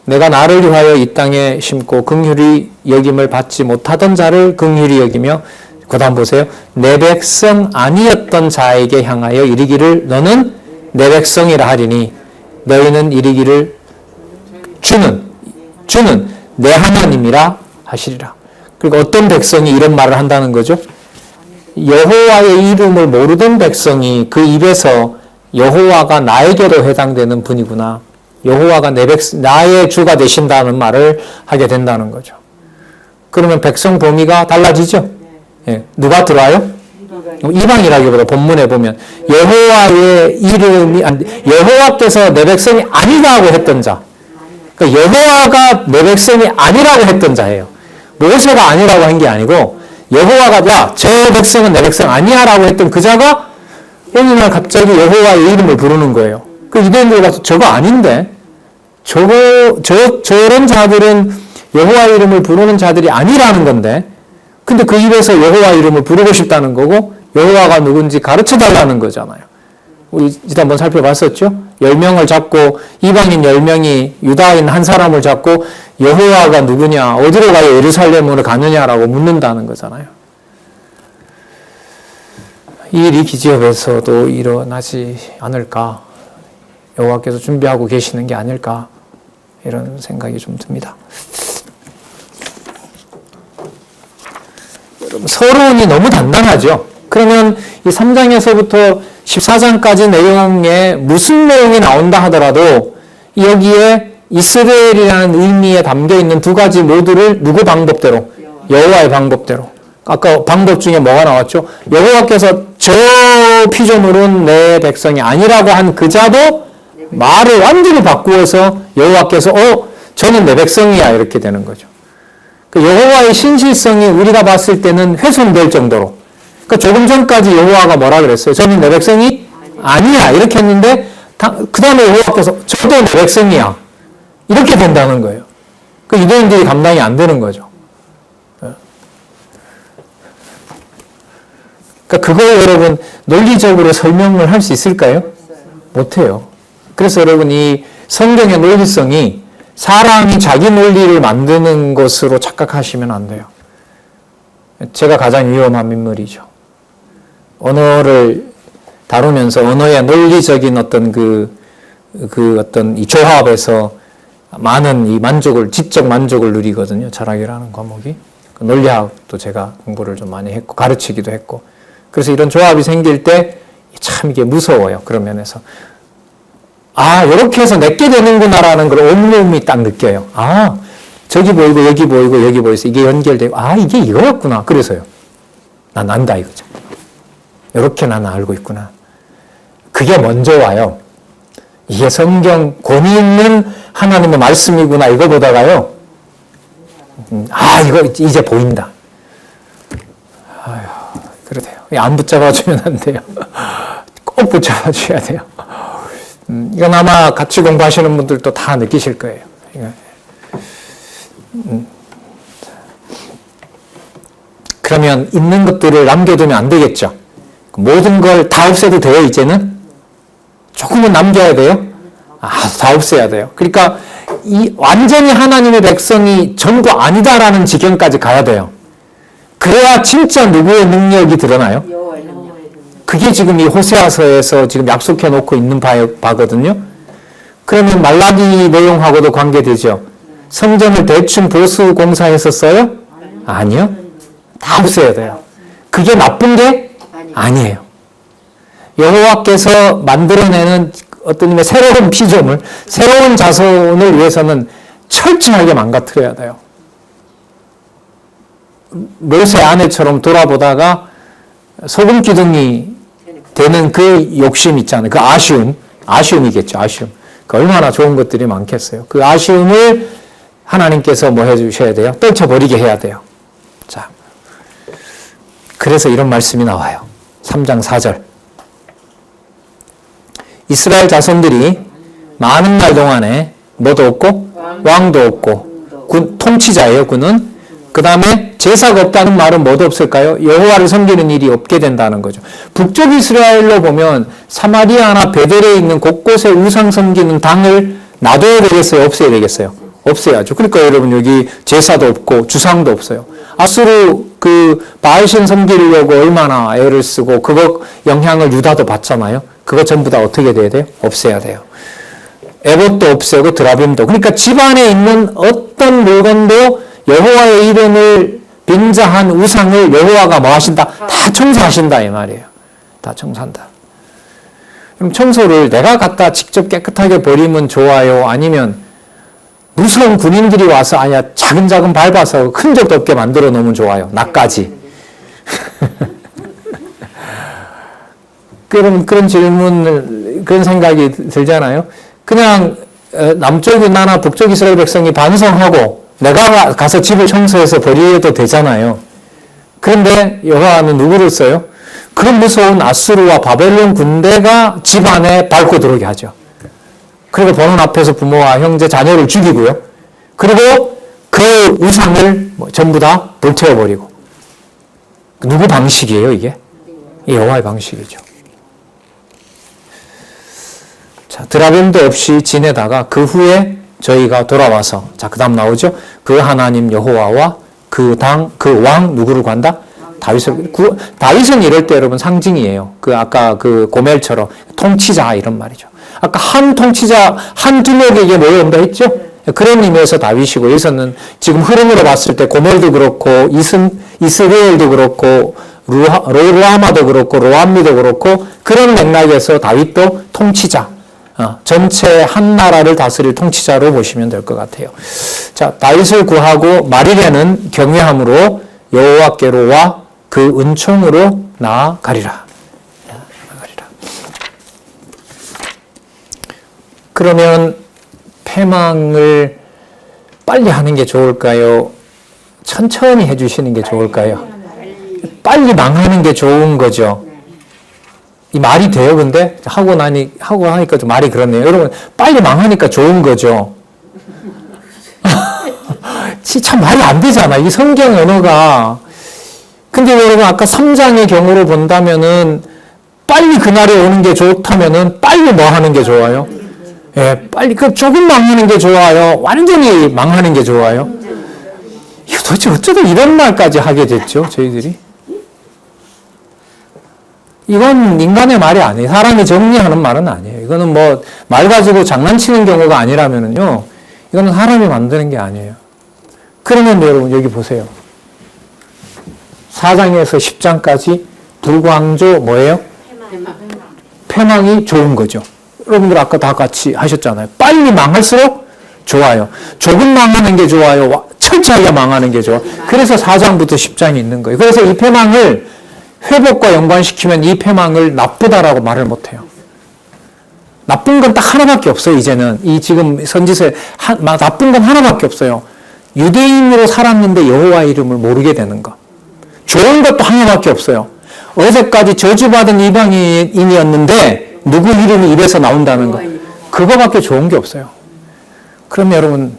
내가 나를 위하여 이 땅에 심고 긍휼히 여김을 받지 못하던 자를 긍휼히 여기며 그 다음 보세요. 내 백성 아니었던 자에게 향하여 이르기를 너는 내 백성이라 하리니 너희는 이르기를 주는 내 하나님이라 하시리라. 그러니까 어떤 백성이 이런 말을 한다는 거죠? 여호와의 이름을 모르던 백성이 그 입에서 여호와가 나에게도 해당되는 분이구나. 여호와가 나의 주가 되신다는 말을 하게 된다는 거죠. 그러면 백성 범위가 달라지죠? 예. 누가 들어와요? 이방이라기보다 본문에 보면 여호와의 이름이 여호와께서 내 백성이 아니라고 했던 자. 그러니까 여호와가 내 백성이 아니라고 했던 자예요. 모세가 아니라고 한 게 아니고 여호와가 야, 저 백성은 내 백성 아니야라고 했던 그 자가 어느 날 갑자기 여호와의 이름을 부르는 거예요. 그 유대인들이 봐서 저거 아닌데 저런 자들은 여호와의 이름을 부르는 자들이 아니라는 건데 근데 그 입에서 여호와 이름을 부르고 싶다는 거고 여호와가 누군지 가르쳐달라는 거잖아요. 우리 지난번 살펴봤었죠? 10명을 잡고 이방인 10명이 유다인 한 사람을 잡고 여호와가 누구냐 어디로 가야 예루살렘으로 가느냐라고 묻는다는 거잖아요. 이 일이 기지업에서도 일어나지 않을까 여호와께서 준비하고 계시는 게 아닐까 이런 생각이 좀 듭니다. 서론이 너무 단단하죠. 그러면 이 3장에서부터 14장까지 내용에 무슨 내용이 나온다 하더라도 여기에 이스라엘이라는 의미에 담겨있는 두 가지 모두를 누구 방법대로? 여호와의 방법대로. 아까 방법 중에 뭐가 나왔죠? 여호와께서 저 피조물은 내 백성이 아니라고 한 그 자도 말을 완전히 바꾸어서 여호와께서 저는 내 백성이야 이렇게 되는 거죠. 그 여호와의 신실성이 우리가 봤을 때는 훼손될 정도로 그러니까 조금 전까지 여호와가 뭐라 그랬어요? 저는 내 백성이 아니야 이렇게 했는데 그 다음에 여호와께서 저도 내 백성이야 이렇게 된다는 거예요. 그 유대인들이 감당이 안 되는 거죠. 그러니까 그걸 여러분 논리적으로 설명을 할 수 있을까요? 못해요. 그래서 여러분 이 성경의 논리성이 사람이 자기 논리를 만드는 것으로 착각하시면 안 돼요. 제가 가장 위험한 인물이죠. 언어를 다루면서 언어의 논리적인 어떤 어떤 이 조합에서 많은 이 지적 만족을 누리거든요. 철학이라는 과목이. 논리학도 제가 공부를 좀 많이 했고, 가르치기도 했고. 그래서 이런 조합이 생길 때 참 이게 무서워요. 그런 면에서. 이렇게 해서 내게 되는구나라는 걸 온몸이 딱 느껴요. 저기 보이고, 여기 보이고, 여기 보여서 이게 연결되고, 이게 이거였구나. 그래서요. 난 안다 이거죠. 이렇게 나는 알고 있구나. 그게 먼저 와요. 이게 성경 권위 있는 하나님의 말씀이구나 이거 보다가요. 이거 이제 보인다. 그러대요. 안 붙잡아주면 안 돼요. 꼭 붙잡아줘야 돼요. 이건 아마 같이 공부하시는 분들도 다 느끼실 거예요. 그러면 있는 것들을 남겨두면 안 되겠죠. 모든 걸 다 없애도 돼요, 이제는? 조금은 남겨야 돼요? 다 없애야 돼요. 그러니까 완전히 하나님의 백성이 전부 아니다라는 지경까지 가야 돼요. 그래야 진짜 누구의 능력이 드러나요? 그게 지금 이 호세아서에서 지금 약속해 놓고 있는 바거든요. 그러면 말라기 내용하고도 관계되죠. 성전을 대충 보수 공사했었어요? 아니요. 다 없애야 돼요. 그게 나쁜 게 아니에요. 여호와께서 만들어내는 어떤 의미의 새로운 피조물, 새로운 자손을 위해서는 철저하게 망가뜨려야 돼요. 모세 아내처럼 돌아보다가 소금 기둥이 되는 그 욕심 있잖아요. 그 아쉬움이겠죠. 아쉬움. 그 얼마나 좋은 것들이 많겠어요. 그 아쉬움을 하나님께서 뭐 해주셔야 돼요? 떨쳐버리게 해야 돼요. 자, 그래서 이런 말씀이 나와요. 3장 4절. 이스라엘 자손들이 많은 날 동안에 뭐도 없고 왕도 없고 통치자예요. 군은. 그 다음에 제사가 없다는 말은 뭐도 없을까요? 여호와를 섬기는 일이 없게 된다는 거죠. 북쪽 이스라엘로 보면 사마리아나 베델에 있는 곳곳에 우상 섬기는 당을 놔둬야 되겠어요? 없애야 되겠어요? 없애야죠. 그러니까 여러분 여기 제사도 없고 주상도 없어요. 아수르 그 바알신 섬기려고 얼마나 애를 쓰고 그거 영향을 유다도 받잖아요. 그거 전부 다 어떻게 돼야 돼요? 없애야 돼요. 에봇도 없애고 드라빔도. 그러니까 집안에 있는 어떤 물건도 여호와의 이름을 빙자한 우상을 여호와가 뭐 하신다? 다 청소하신다 이 말이에요. 다 청소한다. 그럼 청소를 내가 갖다 직접 깨끗하게 버리면 좋아요? 아니면 무서운 군인들이 와서 아니야 차근차근 밟아서 흔적도 없게 만들어 놓으면 좋아요? 나까지. 그러면 그런 질문을 그런 생각이 들잖아요. 그냥 남쪽 유다나 북쪽 이스라엘 백성이 반성하고 내가 가서 집을 청소해서 버려도 되잖아요. 그런데 여호와는 누구를 써요? 그 무서운 아수르와 바벨론 군대가 집 안에 밟고 들어오게 하죠. 그리고 보는 앞에서 부모와 형제, 자녀를 죽이고요. 그리고 그 우상을 전부 다 불태워버리고. 누구 방식이에요, 이게? 이 여호와의 방식이죠. 자, 드라빔도 없이 지내다가 그 후에 저희가 돌아와서, 자, 그 다음 나오죠? 그 하나님 여호와와 그 왕, 누구를 구한다? 다윗은 이럴 때 여러분 상징이에요. 아까 고멜처럼 통치자 이런 말이죠. 아까 한 통치자, 한 두목에게 모여온다 했죠? 그런 의미에서 다윗이고, 여기서는 지금 흐름으로 봤을 때 고멜도 그렇고, 이스라엘도 그렇고, 로르아마도 그렇고, 로암미도 그렇고, 그런 맥락에서 다윗도 통치자, 전체 한 나라를 다스릴 통치자로 보시면 될 것 같아요. 자, 다윗을 구하고 말일에는 경외함으로 여호와께로 와 그 은총으로 나아가리라. 그러면 패망을 빨리 하는 게 좋을까요? 천천히 해주시는 게 좋을까요? 빨리 망하는 게 좋은 거죠. 이 말이 돼요, 근데? 하고 하니까 좀 말이 그렇네요. 여러분, 빨리 망하니까 좋은 거죠. 참 말이 안 되잖아. 이 성경 언어가. 근데 여러분, 아까 3장의 경우를 본다면은, 빨리 그날이 오는 게 좋다면은, 빨리 뭐 하는 게 좋아요? 예, 빨리, 조금 망하는 게 좋아요? 완전히 망하는 게 좋아요? 이거 도대체 어쩌다 이런 말까지 하게 됐죠, 저희들이? 이건 인간의 말이 아니에요. 사람이 정리하는 말은 아니에요. 이거는 뭐, 말 가지고 장난치는 경우가 아니라면은요, 이거는 사람이 만드는 게 아니에요. 그러면 여러분, 여기 보세요. 4장에서 10장까지 불광조 뭐예요? 패망이 좋은 거죠. 여러분들 아까 다 같이 하셨잖아요. 빨리 망할수록 좋아요. 조금 망하는 게 좋아요. 철저하게 망하는 게 좋아요. 그래서 4장부터 10장이 있는 거예요. 그래서 이 패망을 회복과 연관시키면 이 패망을 나쁘다라고 말을 못해요. 나쁜 건 딱 하나밖에 없어요, 이제는. 이 지금 선지서에 나쁜 건 하나밖에 없어요. 유대인으로 살았는데 여호와의 이름을 모르게 되는 것. 좋은 것도 하나밖에 없어요. 어제까지 저주받은 이방인이었는데 누구 이름이 입에서 나온다는 것. 그거밖에 좋은 게 없어요. 그럼 여러분,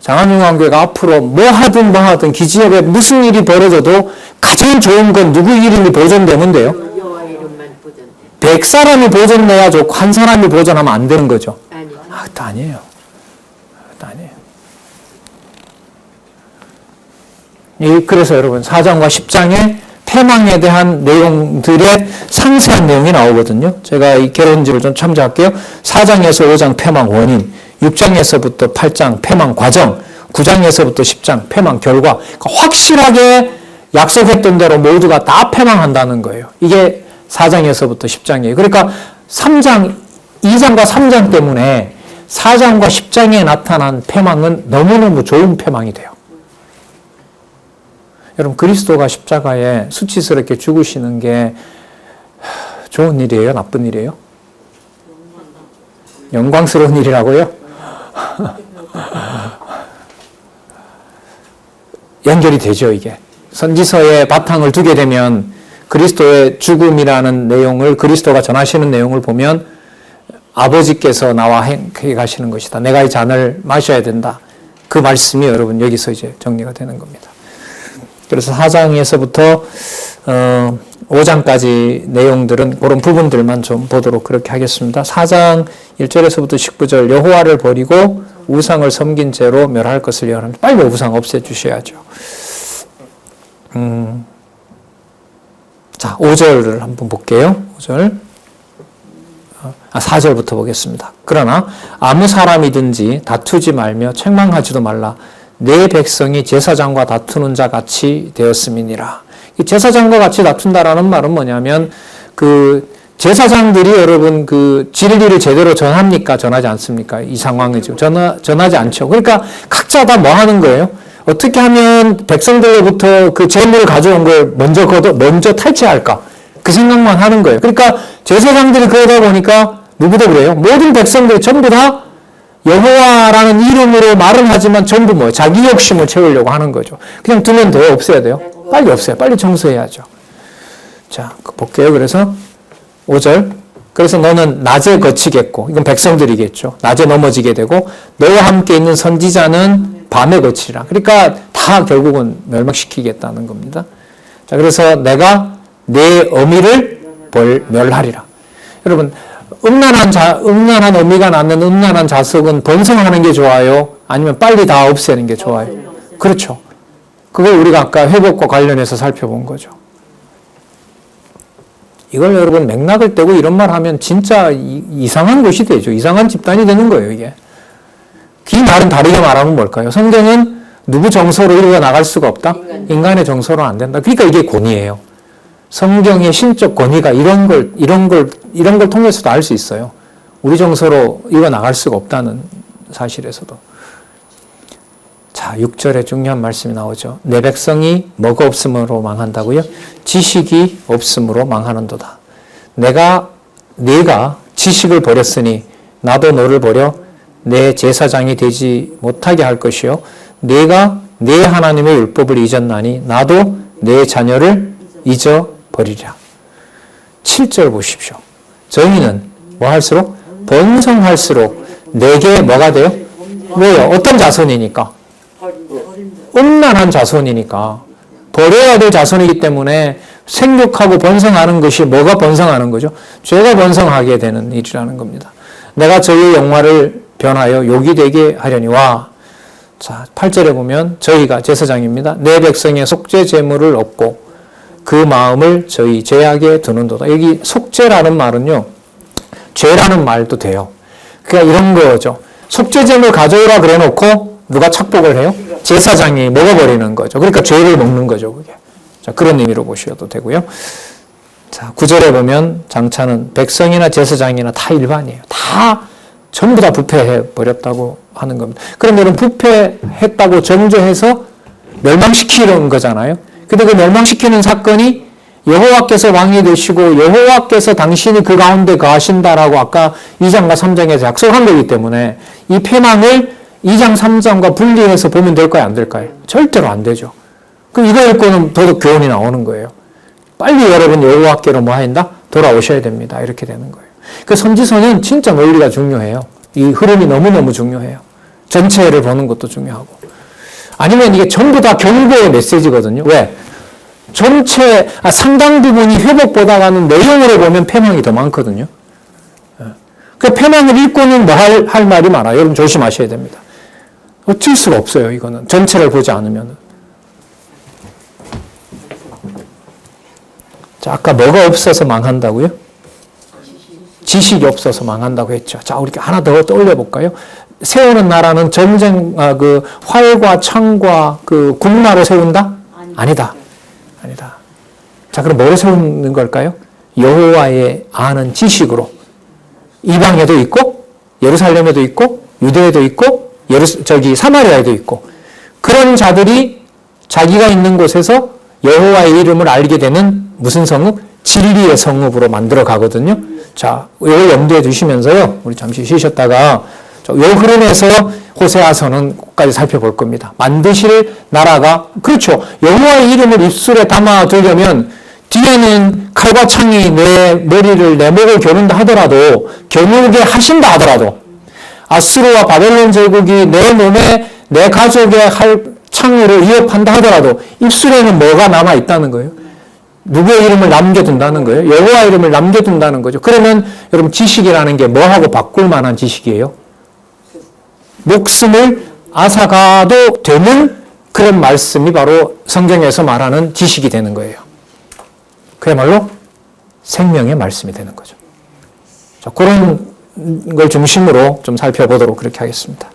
장안용왕교회가 앞으로 뭐 하든 기지협에 무슨 일이 벌어져도 가장 좋은 건 누구 이름이 보존되면 돼요? 100사람이 보존돼야 좋고 한 사람이 보존하면 안 되는 거죠. 그것도 아니에요. 그래서 여러분 4장과 10장에 패망에 대한 내용들의 상세한 내용이 나오거든요. 제가 이 결론집을 좀 참조할게요. 4장에서 5장 패망 원인, 6장에서부터 8장 패망 과정, 9장에서부터 10장 패망 결과. 그러니까 확실하게 약속했던 대로 모두가 다 패망한다는 거예요. 이게 4장에서부터 10장이에요. 그러니까 2장과 3장 때문에 4장과 10장에 나타난 패망은 너무너무 좋은 패망이 돼요. 여러분, 그리스도가 십자가에 수치스럽게 죽으시는 게 좋은 일이에요? 나쁜 일이에요? 영광스러운 일이라고요? 연결이 되죠, 이게. 선지서에 바탕을 두게 되면 그리스도의 죽음이라는 내용을, 그리스도가 전하시는 내용을 보면 아버지께서 나와 행해 가시는 것이다. 내가 이 잔을 마셔야 된다. 그 말씀이 여러분 여기서 이제 정리가 되는 겁니다. 그래서 4장에서부터 5장까지 내용들은 그런 부분들만 좀 보도록 그렇게 하겠습니다. 4장 1절에서부터 19절 여호와를 버리고 우상을 섬긴 채로 멸할 것을 예언합니다. 빨리 우상 없애주셔야죠. 자, 5절을 한번 볼게요. 5절. 4절부터 보겠습니다. 그러나 아무 사람이든지 다투지 말며 책망하지도 말라. 내 백성이 제사장과 다투는 자 같이 되었음이니라. 이 제사장과 같이 다툰다라는 말은 뭐냐면 그 제사장들이 여러분 그 진리를 제대로 전합니까? 전하지 않습니까? 이 상황에 지금 전하지 않죠. 그러니까 각자 다 뭐 하는 거예요? 어떻게 하면 백성들로부터 그 재물을 가져온 걸 먼저 탈취할까? 그 생각만 하는 거예요. 그러니까 제사장들이 그러다 보니까 누구도 그래요? 모든 백성들이 전부 다 여호와라는 이름으로 말은 하지만 전부 뭐예요? 자기 욕심을 채우려고 하는 거죠. 그냥 두면 돼요? 없애야 돼요? 빨리 없애요. 빨리 청소해야죠. 자, 볼게요. 그래서 5절. 그래서 너는 낮에 거치겠고, 이건 백성들이겠죠. 낮에 넘어지게 되고, 너와 함께 있는 선지자는 밤에 거치리라. 그러니까 다 결국은 멸망시키겠다는 겁니다. 자, 그래서 내가 내 어미를 멸하리라. 여러분, 음란한 어미가 낳는 음란한 자석은 번성하는 게 좋아요? 아니면 빨리 다 없애는 게 좋아요? 그렇죠. 그걸 우리가 아까 회복과 관련해서 살펴본 거죠. 이걸 여러분 맥락을 떼고 이런 말 하면 진짜 이상한 것이 되죠. 이상한 집단이 되는 거예요, 이게. 이 말은 다르게 말하면 뭘까요? 성경은 누구 정서로 이루어 나갈 수가 없다? 인간의 정서로 안 된다. 그러니까 이게 권위예요. 성경의 신적 권위가 이런 걸 통해서도 알 수 있어요. 우리 정서로 이루어 나갈 수가 없다는 사실에서도. 자, 6절에 중요한 말씀이 나오죠. 내 백성이 뭐가 없음으로 망한다고요? 지식이 없음으로 망하는도다. 네가 지식을 버렸으니 나도 너를 버려 내 제사장이 되지 못하게 할 것이요. 네가 내 하나님의 율법을 잊었나니 나도 내 자녀를 잊어버리랴. 7절 보십시오. 저희는 뭐 할수록? 번성할수록 내게 뭐가 돼요? 왜요? 어떤 자손이니까? 음란한 자손이니까. 버려야 될 자손이기 때문에 생육하고 번성하는 것이 뭐가 번성하는 거죠? 죄가 번성하게 되는 일이라는 겁니다. 내가 저희의 영화를 변하여 욕이 되게 하려니와. 자, 8절에 보면 저희가 제사장입니다. 내 백성의 속죄 제물을 얻고 그 마음을 저희 죄악에 두는도다. 여기 속죄라는 말은요, 죄라는 말도 돼요. 그러니까 이런 거죠. 속죄 제물 가져오라 그래 놓고 누가 착복을 해요? 제사장이 먹어버리는 거죠. 그러니까 죄를 먹는 거죠, 그게. 자, 그런 의미로 보셔도 되고요. 자, 9절에 보면 장차는 백성이나 제사장이나 다 일반이에요. 다 전부 다 부패해버렸다고 하는 겁니다. 그런데 이런 부패했다고 정죄해서 멸망시키는 거잖아요. 근데 그 멸망시키는 사건이 여호와께서 왕이 되시고 여호와께서 당신이 그 가운데 거하신다라고 아까 2장과 3장에서 약속한 거기 때문에 이 패망을 2장, 3장과 분리해서 보면 될까요? 안 될까요? 절대로 안 되죠. 그럼 이거 읽고는 더더욱 교훈이 나오는 거예요. 빨리 여러분 여호와께로 뭐 한다? 돌아오셔야 됩니다. 이렇게 되는 거예요. 그 선지서는 진짜 논리가 중요해요. 이 흐름이 너무너무 중요해요. 전체를 보는 것도 중요하고. 아니면 이게 전부 다 경고의 메시지거든요. 왜? 상당 부분이 회복보다는 내용으로 보면 패망이 더 많거든요. 그 패망을 읽고는 뭐 할 말이 많아요. 여러분 조심하셔야 됩니다. 어쩔 수가 없어요, 이거는. 전체를 보지 않으면. 자, 아까 뭐가 없어서 망한다고요? 지식이 없어서 망한다고 했죠. 자, 우리 하나 더 떠올려 볼까요? 세우는 나라는 전쟁, 활과 창과 군마로 세운다? 아니다. 아니다. 자, 그럼 뭐로 세우는 걸까요? 여호와의 아는 지식으로. 이방에도 있고, 예루살렘에도 있고, 유대에도 있고, 사마리아에도 있고, 그런 자들이 자기가 있는 곳에서 여호와의 이름을 알게 되는 무슨 성읍? 진리의 성읍으로 만들어 가거든요. 자, 이걸 염두에 두시면서요, 우리 잠시 쉬셨다가 이 흐름에서 호세아서는 끝까지 살펴볼 겁니다. 만드실 나라가, 그렇죠. 여호와의 이름을 입술에 담아두려면 뒤에는 칼과 창이 내 머리를, 내 목을 겨눈다 하더라도, 겨누게 하신다 하더라도, 아수르와 바벨론 제국이 내 몸에, 내 가족의 창으로 위협한다 하더라도 입술에는 뭐가 남아있다는 거예요? 누구의 이름을 남겨둔다는 거예요? 여호와 이름을 남겨둔다는 거죠. 그러면 여러분 지식이라는 게 뭐하고 바꿀 만한 지식이에요? 목숨을 앗아가도 되는 그런 말씀이 바로 성경에서 말하는 지식이 되는 거예요. 그야말로 생명의 말씀이 되는 거죠. 자, 그런 걸 중심으로 좀 살펴보도록 그렇게 하겠습니다.